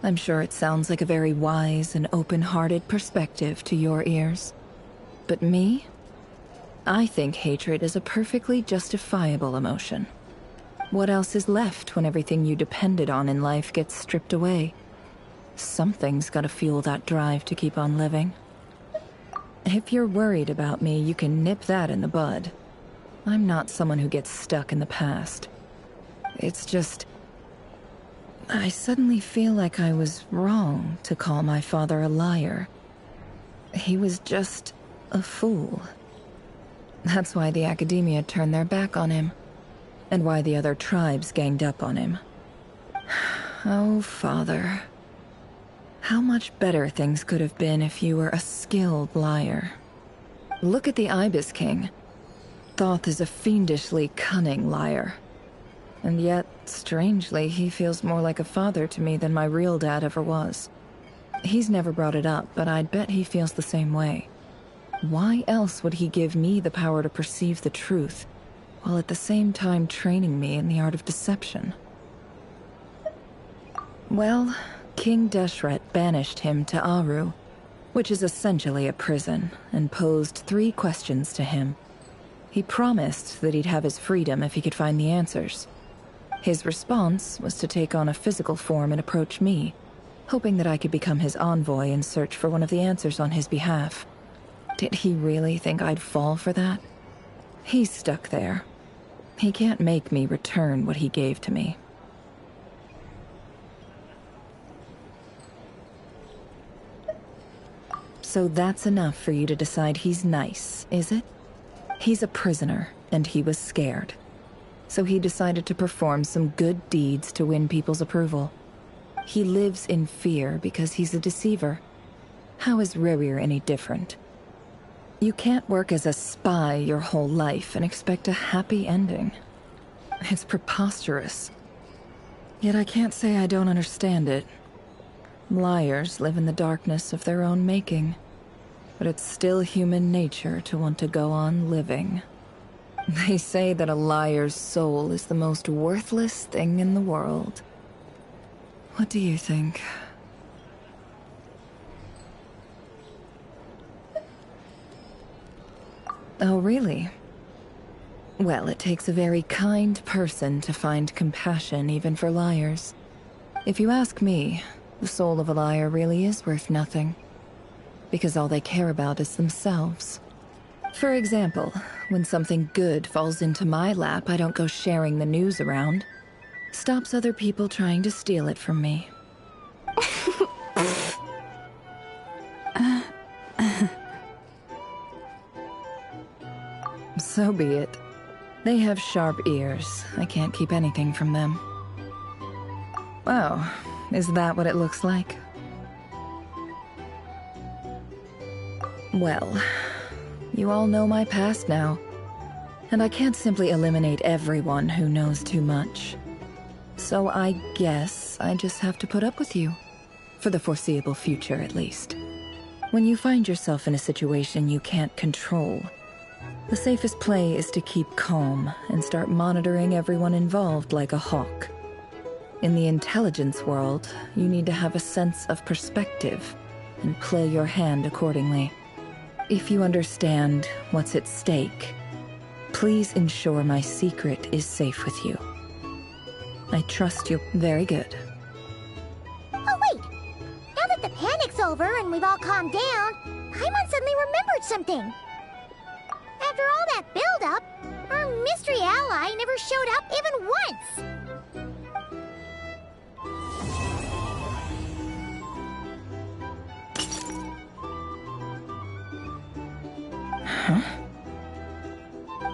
I'm sure it sounds like a very wise and open-hearted perspective to your ears. But me? I think hatred is a perfectly justifiable emotion. What else is left when everything you depended on in life gets stripped away? Something's gotta fuel that drive to keep on living. If you're worried about me, you can nip that in the bud. I'm not someone who gets stuck in the past. It's just... I suddenly feel like I was wrong to call my father a liar. He was just a fool. That's why the Academia turned their back on him, and why the other tribes ganged up on him. Oh, Father. How much better things could have been if you were a skilled liar. Look at the Ibis King. Thoth is a fiendishly cunning liar. And yet, strangely, he feels more like a father to me than my real dad ever was. He's never brought it up, but I'd bet he feels the same way. Why else would he give me the power to perceive the truth, while at the same time training me in the art of deception? Well, King Deshret banished him to Aru, which is essentially a prison, and posed 3 questions to him. He promised that he'd have his freedom if he could find the answers. His response was to take on a physical form and approach me, hoping that I could become his envoy and search for one of the answers on his behalf. Did he really think I'd fall for that? He's stuck there. He can't make me return what he gave to me. So that's enough for you to decide he's nice, is it? He's a prisoner, and he was scared. So he decided to perform some good deeds to win people's approval. He lives in fear because he's a deceiver. How is Rerir any different? You can't work as a spy your whole life and expect a happy ending. It's preposterous. Yet I can't say I don't understand it. Liars live in the darkness of their own making. But it's still human nature to want to go on living. They say that a liar's soul is the most worthless thing in the world. What do you think? Oh, really? Well, it takes a very kind person to find compassion even for liars. If you ask me, the soul of a liar really is worth nothing. Because all they care about is themselves. For example, when something good falls into my lap, I don't go sharing the news around. Stops other people trying to steal it from me. So be it. They have sharp ears. I can't keep anything from them. Oh, is that what it looks like? Well, you all know my past now, and I can't simply eliminate everyone who knows too much. So I guess I just have to put up with you. For the foreseeable future, at least. When you find yourself in a situation you can't control, the safest play is to keep calm and start monitoring everyone involved like a hawk. In the intelligence world, you need to have a sense of perspective and play your hand accordingly. If you understand what's at stake, please ensure my secret is safe with you. I trust you. Very good. Oh, wait! Now that the panic's over and we've all calmed down, Paimon suddenly remembered something. After all that build-up, our mystery ally never showed up even once! Huh?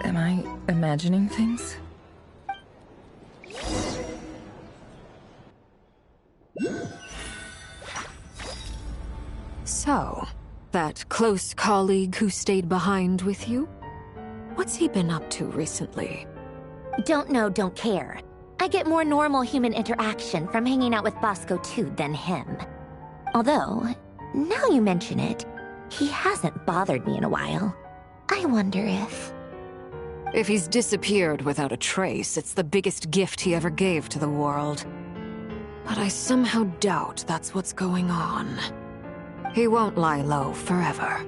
Am I imagining things? So, that close colleague who stayed behind with you? What's he been up to recently? Don't know, don't care. I get more normal human interaction from hanging out with Bosco too than him. Although, now you mention it, he hasn't bothered me in a while. I wonder if... If he's disappeared without a trace, it's the biggest gift he ever gave to the world. But I somehow doubt that's what's going on. He won't lie low forever.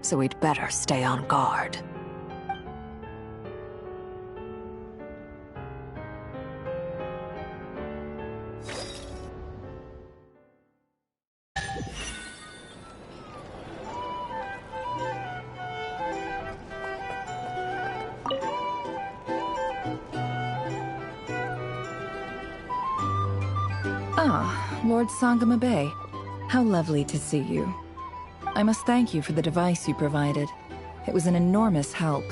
So we'd better stay on guard. Ah, Lord Sangama Bay. How lovely to see you. I must thank you for the device you provided. It was an enormous help.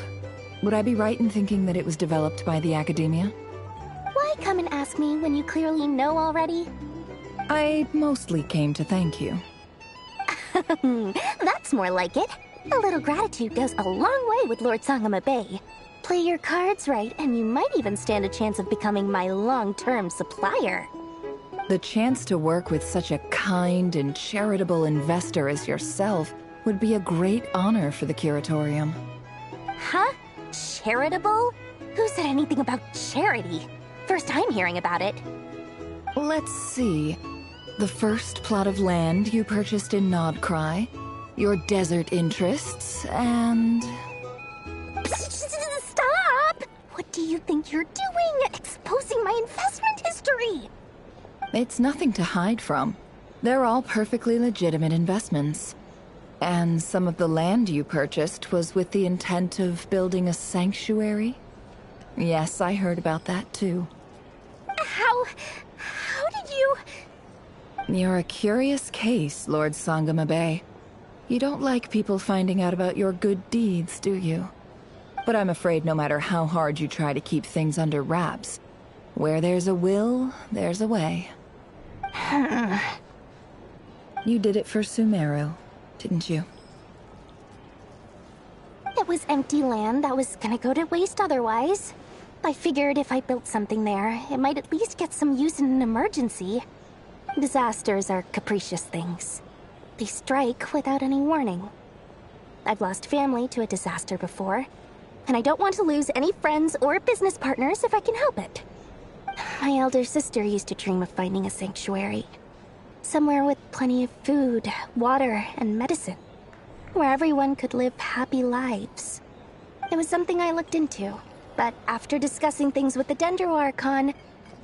Would I be right in thinking that it was developed by the Academia? Why come and ask me when you clearly know already? I mostly came to thank you. That's more like it. A little gratitude goes a long way with Lord Sangama Bay. Play your cards right, and you might even stand a chance of becoming my long-term supplier. The chance to work with such a kind and charitable investor as yourself would be a great honor for the Curatorium. Huh? Charitable? Who said anything about charity? First time hearing about it. Let's see. The first plot of land you purchased in Krai, your desert interests, and... Stop! What do you think you're doing? Exposing my investment history! It's nothing to hide from. They're all perfectly legitimate investments. And some of the land you purchased was with the intent of building a sanctuary? Yes, I heard about that too. How did you... You're a curious case, Lord Sangama Bay. You don't like people finding out about your good deeds, do you? But I'm afraid no matter how hard you try to keep things under wraps, where there's a will, there's a way. You did it for Sumeru, didn't you? It was empty land that was gonna go to waste otherwise. I figured if I built something there, it might at least get some use in an emergency. Disasters are capricious things. They strike without any warning. I've lost family to a disaster before, and I don't want to lose any friends or business partners if I can help it. My elder sister used to dream of finding a sanctuary. Somewhere with plenty of food, water, and medicine. Where everyone could live happy lives. It was something I looked into, but after discussing things with the Dendro Archon,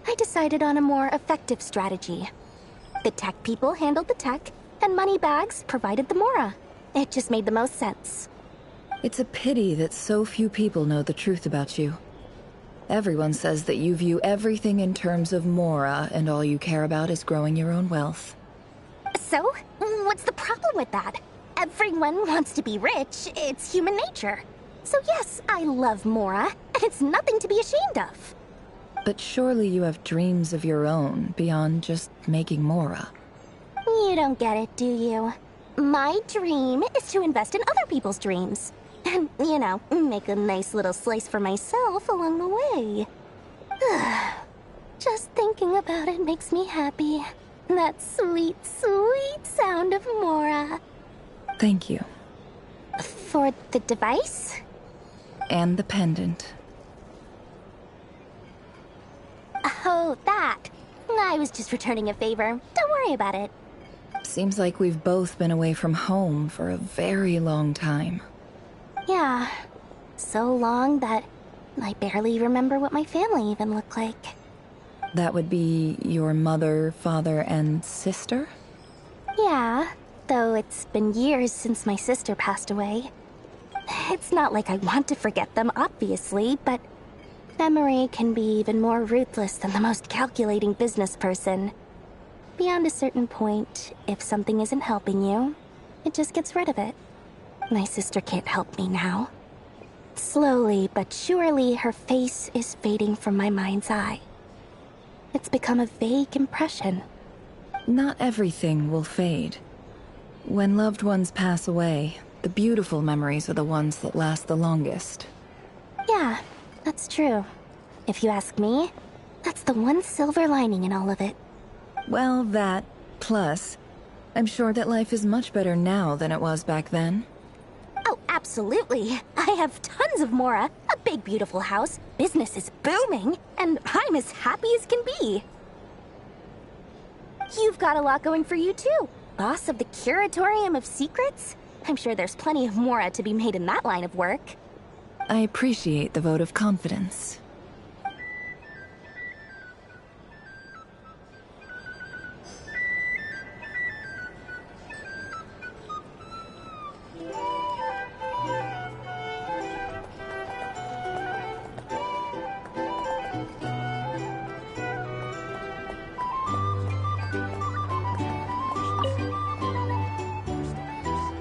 I decided on a more effective strategy. The tech people handled the tech, and Moneybags provided the Mora. It just made the most sense. It's a pity that so few people know the truth about you. Everyone says that you view everything in terms of Mora, and all you care about is growing your own wealth. So? What's the problem with that? Everyone wants to be rich. It's human nature. So yes, I love Mora, and it's nothing to be ashamed of. But surely you have dreams of your own, beyond just making Mora. You don't get it, do you? My dream is to invest in other people's dreams. And, you know, make a nice little slice for myself along the way. Just thinking about it makes me happy. That sweet, sweet sound of Mora. Thank you. For the device? And the pendant. Oh, that. I was just returning a favor. Don't worry about it. Seems like we've both been away from home for a very long time. Yeah. So long that I barely remember what my family even looked like. That would be your mother, father, and sister? Yeah, though it's been years since my sister passed away. It's not like I want to forget them, obviously, but memory can be even more ruthless than the most calculating business person. Beyond a certain point, if something isn't helping you, it just gets rid of it. My sister can't help me now. Slowly but surely, her face is fading from my mind's eye. It's become a vague impression. Not everything will fade. When loved ones pass away, the beautiful memories are the ones that last the longest. Yeah, that's true. If you ask me, that's the one silver lining in all of it. Well, that, plus, I'm sure that life is much better now than it was back then. Oh, absolutely. I have tons of Mora, a big beautiful house, business is booming, and I'm as happy as can be. You've got a lot going for you too. Boss of the Curatorium of Secrets? I'm sure there's plenty of Mora to be made in that line of work. I appreciate the vote of confidence.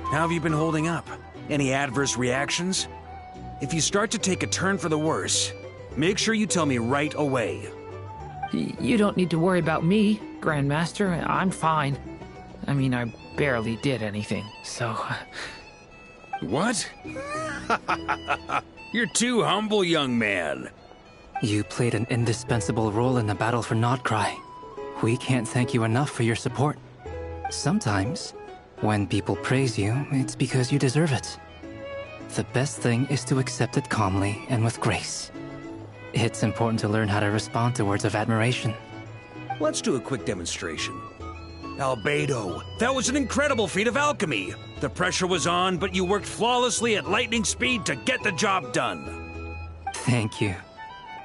How have you been holding up? Any adverse reactions? If you start to take a turn for the worse, make sure you tell me right away. You don't need to worry about me, Grandmaster. I'm fine. I mean, I barely did anything, so... What? You're too humble, young man. You played an indispensable role in the battle for Krai. We can't thank you enough for your support. Sometimes, when people praise you, it's because you deserve it. The best thing is to accept it calmly and with grace. It's important to learn how to respond to words of admiration. Let's do a quick demonstration. Albedo, that was an incredible feat of alchemy. The pressure was on, but you worked flawlessly at lightning speed to get the job done. Thank you.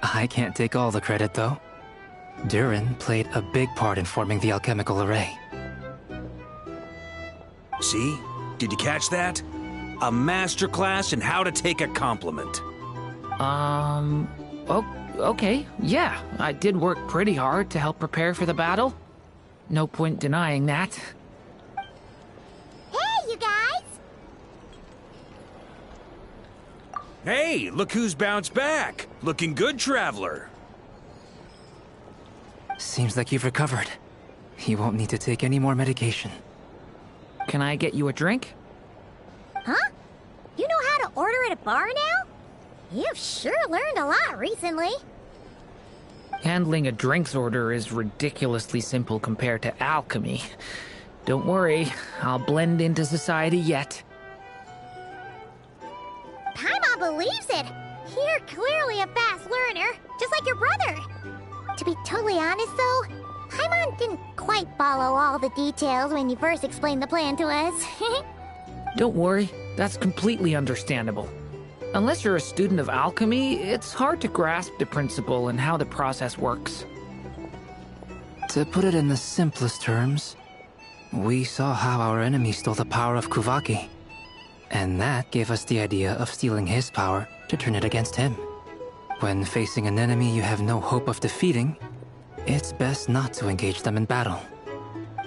I can't take all the credit, though. Durin played a big part in forming the alchemical array. See? Did you catch that? A masterclass in how to take a compliment. Okay, yeah. I did work pretty hard to help prepare for the battle. No point denying that. Hey, you guys! Hey, look who's bounced back. Looking good, Traveler. Seems like you've recovered. You won't need to take any more medication. Can I get you a drink? Huh? You know how to order at a bar now? You've sure learned a lot recently. Handling a drinks order is ridiculously simple compared to alchemy. Don't worry, I'll blend into society yet. Paimon believes it. You're clearly a fast learner, just like your brother. To be totally honest, though, Paimon didn't quite follow all the details when you first explained the plan to us. Don't worry, that's completely understandable. Unless you're a student of alchemy, it's hard to grasp the principle and how the process works. To put it in the simplest terms, we saw how our enemy stole the power of Kuvaki. And that gave us the idea of stealing his power to turn it against him. When facing an enemy you have no hope of defeating, it's best not to engage them in battle.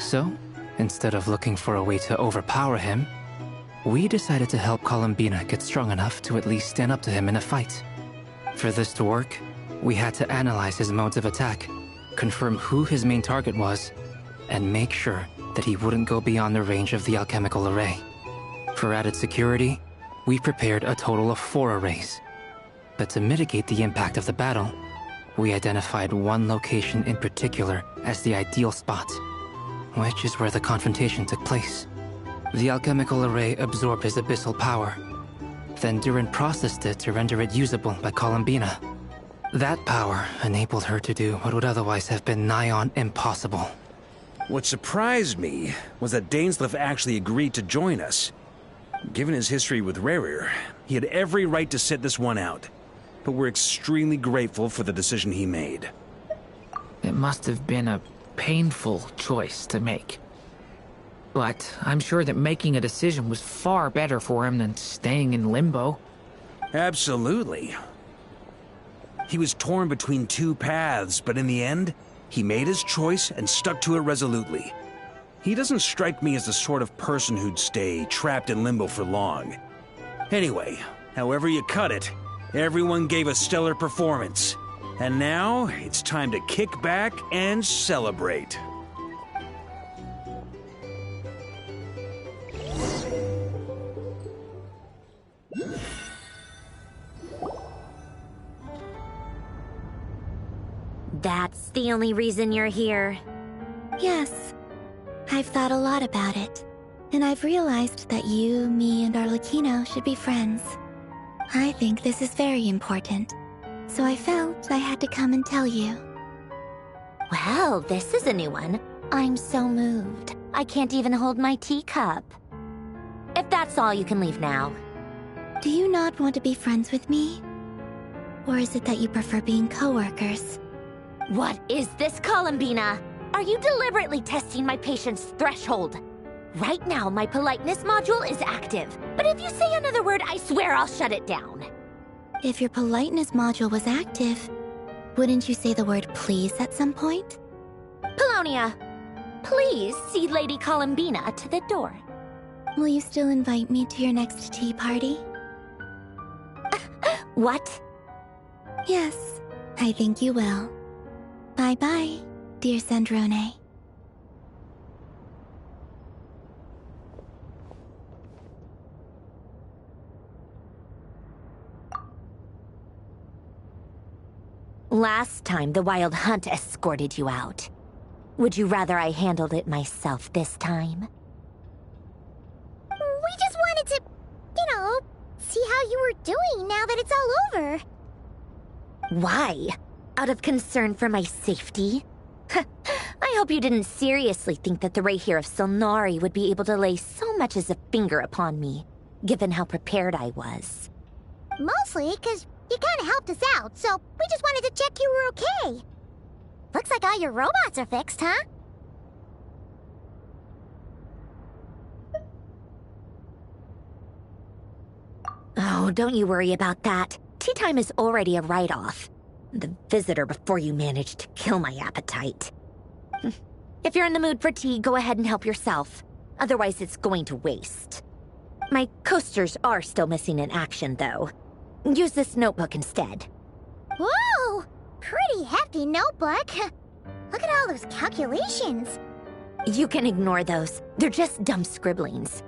So, instead of looking for a way to overpower him, we decided to help Columbina get strong enough to at least stand up to him in a fight. For this to work, we had to analyze his modes of attack, confirm who his main target was, and make sure that he wouldn't go beyond the range of the alchemical array. For added security, we prepared a total of 4 arrays. But to mitigate the impact of the battle, we identified one location in particular as the ideal spot, which is where the confrontation took place. The alchemical array absorbed his abyssal power. Then Durin processed it to render it usable by Columbina. That power enabled her to do what would otherwise have been nigh on impossible. What surprised me was that Dainsleif actually agreed to join us. Given his history with Rerir, he had every right to sit this one out. But we're extremely grateful for the decision he made. It must have been a painful choice to make. But I'm sure that making a decision was far better for him than staying in limbo. Absolutely. He was torn between 2 paths, but in the end, he made his choice and stuck to it resolutely. He doesn't strike me as the sort of person who'd stay trapped in limbo for long. Anyway, however you cut it, everyone gave a stellar performance. And now, it's time to kick back and celebrate. That's the only reason you're here? Yes. I've thought a lot about it. And I've realized that you, me, and Arlecchino should be friends. I think this is very important. So I felt I had to come and tell you. Well, this is a new one. I'm so moved. I can't even hold my teacup. If that's all, you can leave now. Do you not want to be friends with me? Or is it that you prefer being co-workers? What is this, Columbina? Are you deliberately testing my patience threshold? Right now, my politeness module is active. But if you say another word, I swear I'll shut it down. If your politeness module was active, wouldn't you say the word please at some point? Polonia, please see Lady Columbina to the door. Will you still invite me to your next tea party? What? Yes, I think you will. Bye-bye, dear Sandrone. Last time, the Wild Hunt escorted you out. Would you rather I handled it myself this time? We just wanted to, see how you were doing now that it's all over. Why? Out of concern for my safety? I hope you didn't seriously think that the Rayhir of Silnari would be able to lay so much as a finger upon me, given how prepared I was. Mostly because you kind of helped us out, so we just wanted to check you were okay. Looks like all your robots are fixed, huh? Oh, don't you worry about that. Tea time is already a write-off. The visitor before you managed to kill my appetite. If you're in the mood for tea, go ahead and help yourself. Otherwise, it's going to waste. My coasters are still missing in action, though. Use this notebook instead. Whoa! Pretty hefty notebook. Look at all those calculations. You can ignore those. They're just dumb scribblings.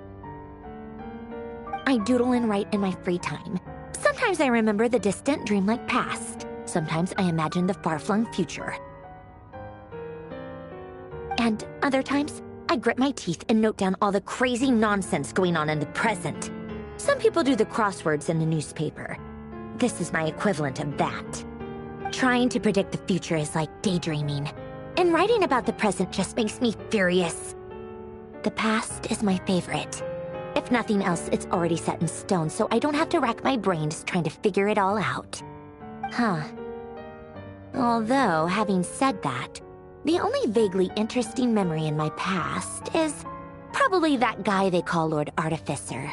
I doodle and write in my free time. Sometimes I remember the distant dreamlike past. Sometimes I imagine the far-flung future. And other times, I grit my teeth and note down all the crazy nonsense going on in the present. Some people do the crosswords in the newspaper. This is my equivalent of that. Trying to predict the future is like daydreaming. And writing about the present just makes me furious. The past is my favorite. If nothing else, it's already set in stone, so I don't have to rack my brains trying to figure it all out. Huh. Although, having said that, the only vaguely interesting memory in my past is probably that guy they call Lord Artificer.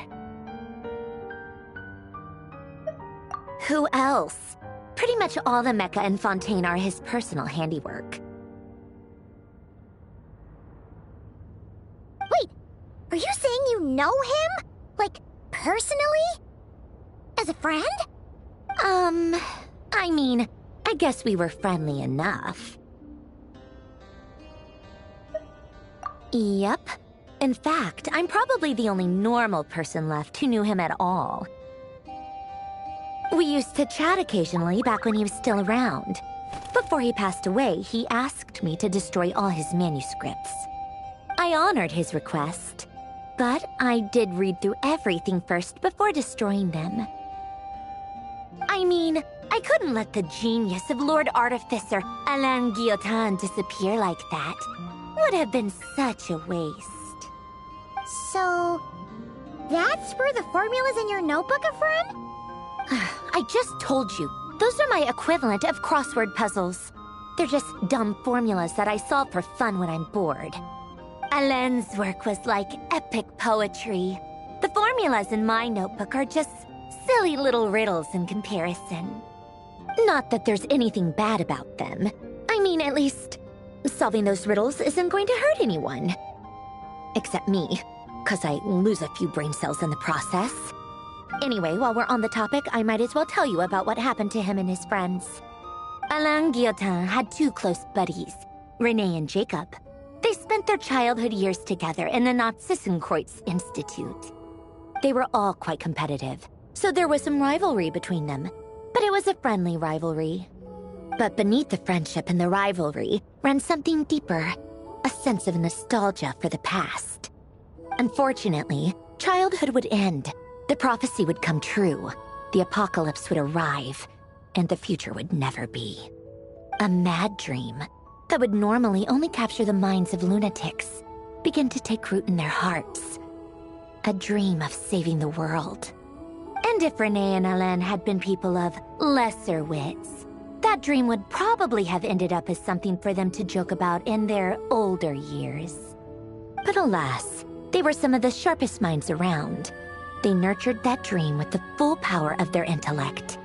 Who else? Pretty much all the mecha in Fontaine are his personal handiwork. Wait, are you saying you know him? Like, personally? As a friend? I mean, I guess we were friendly enough. Yep. In fact, I'm probably the only normal person left who knew him at all. We used to chat occasionally back when he was still around. Before he passed away, he asked me to destroy all his manuscripts. I honored his request, but I did read through everything first before destroying them. I mean, I couldn't let the genius of Lord Artificer Alain Guillotin disappear like that. Would have been such a waste. So, that's where the formulas in your notebook are from? I just told you. Those are my equivalent of crossword puzzles. They're just dumb formulas that I solve for fun when I'm bored. Alain's work was like epic poetry. The formulas in my notebook are just silly little riddles in comparison. Not that there's anything bad about them. I mean, at least, solving those riddles isn't going to hurt anyone. Except me, 'cause I lose a few brain cells in the process. Anyway, while we're on the topic, I might as well tell you about what happened to him and his friends. Alain Guillotin had two close buddies, Renee and Jacob. They spent their childhood years together in the Narzissenkreuz Institute. They were all quite competitive, so there was some rivalry between them, but it was a friendly rivalry. But beneath the friendship and the rivalry ran something deeper, a sense of nostalgia for the past. Unfortunately, childhood would end, the prophecy would come true, the apocalypse would arrive, and the future would never be. A mad dream that would normally only capture the minds of lunatics began to take root in their hearts. A dream of saving the world. And if Renee and Alain had been people of lesser wits, that dream would probably have ended up as something for them to joke about in their older years. But alas, they were some of the sharpest minds around. They nurtured that dream with the full power of their intellect,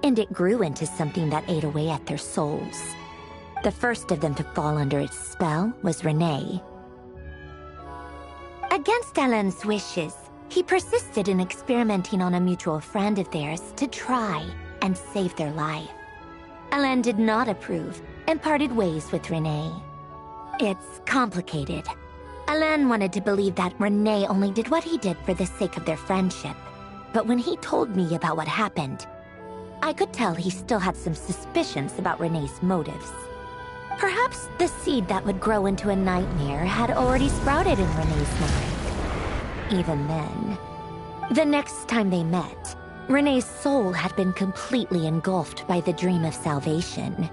and it grew into something that ate away at their souls. The first of them to fall under its spell was Renee. Against Alain's wishes, he persisted in experimenting on a mutual friend of theirs to try and save their life. Alain did not approve and parted ways with Renee. It's complicated. Alain wanted to believe that Renee only did what he did for the sake of their friendship. But when he told me about what happened, I could tell he still had some suspicions about Renee's motives. Perhaps the seed that would grow into a nightmare had already sprouted in Renee's mind. Even then, the next time they met, Renee's soul had been completely engulfed by the dream of salvation.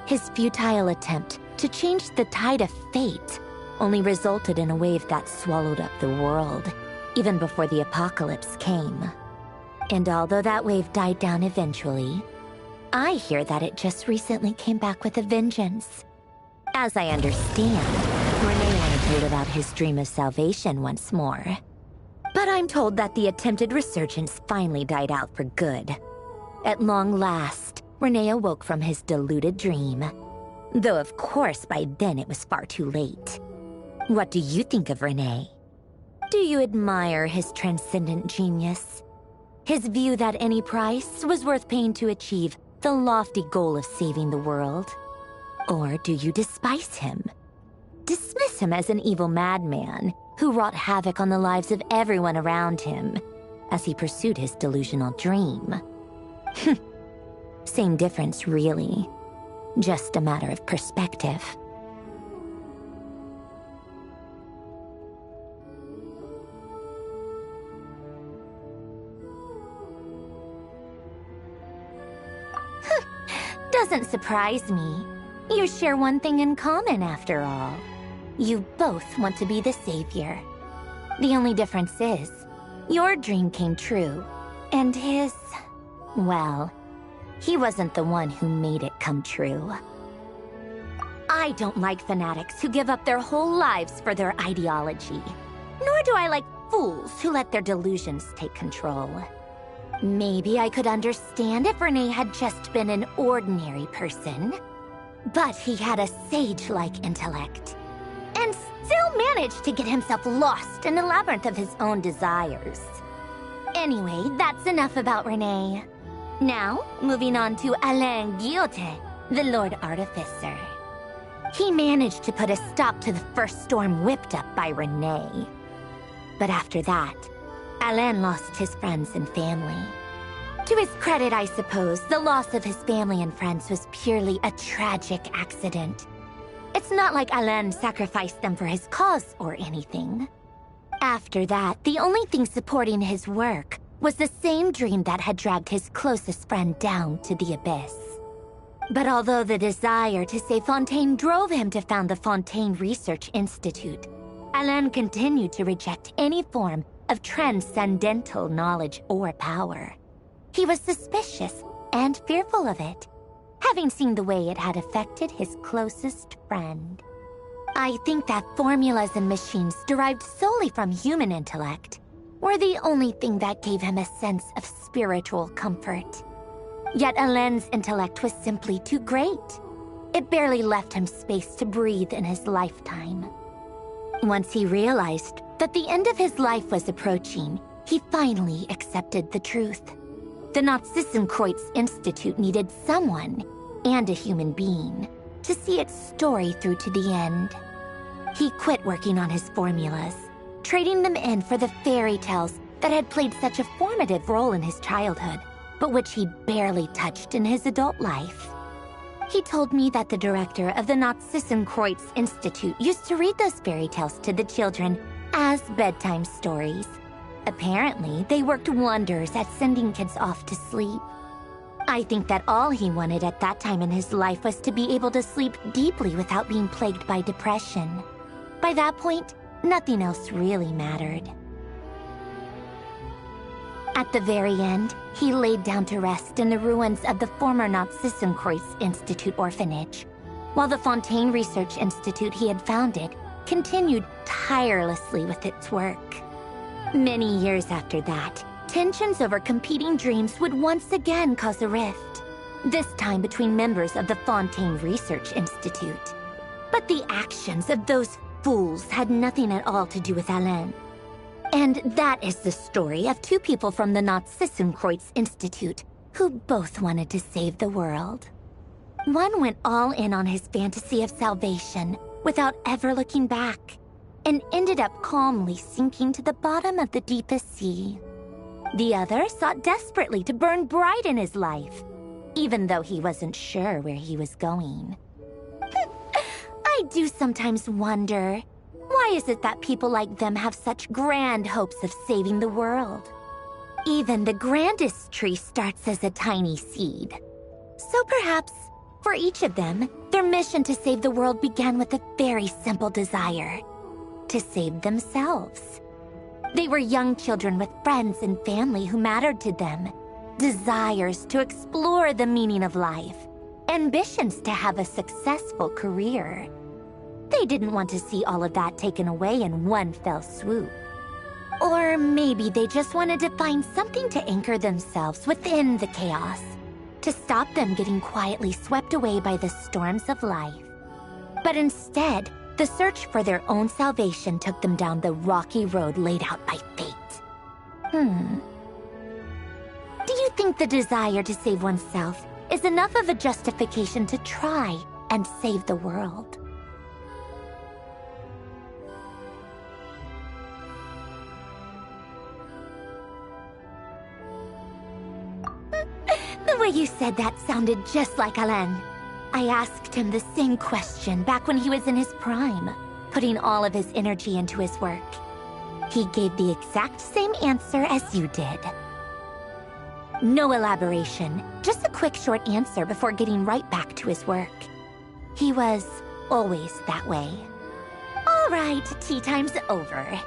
His futile attempt to change the tide of fate only resulted in a wave that swallowed up the world, even before the apocalypse came. And although that wave died down eventually, I hear that it just recently came back with a vengeance. As I understand, Renee wanted to live out his dream of salvation once more. But I'm told that the attempted resurgence finally died out for good. At long last, Renee awoke from his deluded dream. Though of course by then it was far too late. What do you think of Renee? Do you admire his transcendent genius? His view that any price was worth paying to achieve the lofty goal of saving the world? Or do you despise him? Dismiss him as an evil madman who wrought havoc on the lives of everyone around him as he pursued his delusional dream? Same difference, really. Just a matter of perspective. Doesn't surprise me. You share one thing in common, after all. You both want to be the savior. The only difference is, your dream came true, and his... well, he wasn't the one who made it come true. I don't like fanatics who give up their whole lives for their ideology. Nor do I like fools who let their delusions take control. Maybe I could understand if Renee had just been an ordinary person. But he had a sage-like intellect, and still managed to get himself lost in the labyrinth of his own desires. Anyway, that's enough about Renee. Now, moving on to Alain Guillotin, the Lord Artificer. He managed to put a stop to the first storm whipped up by Renee. But after that, Alain lost his friends and family. To his credit, I suppose, the loss of his family and friends was purely a tragic accident. It's not like Alain sacrificed them for his cause or anything. After that, the only thing supporting his work was the same dream that had dragged his closest friend down to the abyss. But although the desire to save Fontaine drove him to found the Fontaine Research Institute, Alain continued to reject any form of transcendental knowledge or power. He was suspicious and fearful of it, having seen the way it had affected his closest friend. I think that formulas and machines derived solely from human intellect were the only thing that gave him a sense of spiritual comfort. Yet Alain's intellect was simply too great. It barely left him space to breathe in his lifetime. Once he realized that the end of his life was approaching, he finally accepted the truth. The Nazissenkreuz Institute needed someone, and a human being, to see its story through to the end. He quit working on his formulas, trading them in for the fairy tales that had played such a formative role in his childhood, but which he barely touched in his adult life. He told me that the director of the Nazissenkreuz Institute used to read those fairy tales to the children as bedtime stories. Apparently, they worked wonders at sending kids off to sleep. I think that all he wanted at that time in his life was to be able to sleep deeply without being plagued by depression. By that point, nothing else really mattered. At the very end, he laid down to rest in the ruins of the former Nazissenkreuz Institute orphanage, while the Fontaine Research Institute he had founded continued tirelessly with its work. Many years after that, tensions over competing dreams would once again cause a rift, this time between members of the Fontaine Research Institute. But the actions of those fools had nothing at all to do with Alain. And that is the story of two people from the Nazissenkreuz Institute who both wanted to save the world. One went all in on his fantasy of salvation without ever looking back, and ended up calmly sinking to the bottom of the deepest sea. The other sought desperately to burn bright in his life, even though he wasn't sure where he was going. I do sometimes wonder, why is it that people like them have such grand hopes of saving the world? Even the grandest tree starts as a tiny seed. So perhaps, for each of them, their mission to save the world began with a very simple desire: to save themselves. They were young children with friends and family who mattered to them, desires to explore the meaning of life, ambitions to have a successful career. They didn't want to see all of that taken away in one fell swoop. Or maybe they just wanted to find something to anchor themselves within the chaos, to stop them getting quietly swept away by the storms of life. But instead, the search for their own salvation took them down the rocky road laid out by fate. Do you think the desire to save oneself is enough of a justification to try and save the world? The way you said that sounded just like Alain. I asked him the same question back when he was in his prime, putting all of his energy into his work. He gave the exact same answer as you did. No elaboration, just a quick short answer before getting right back to his work. He was always that way. All right, tea time's over.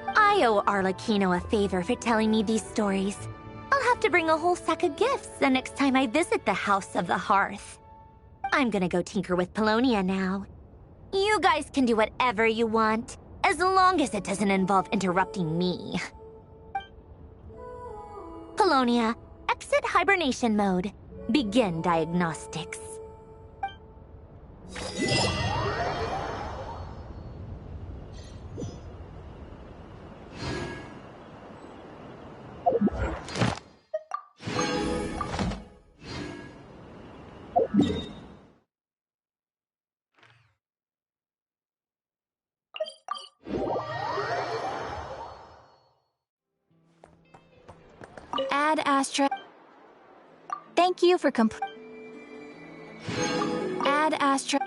I owe Arlecchino a favor for telling me these stories. I'll have to bring a whole sack of gifts the next time I visit the House of the Hearth. I'm gonna go tinker with Polonia now. You guys can do whatever you want, as long as it doesn't involve interrupting me. Polonia, exit hibernation mode. Begin diagnostics. Ad Astra. Thank you for Ad Astra.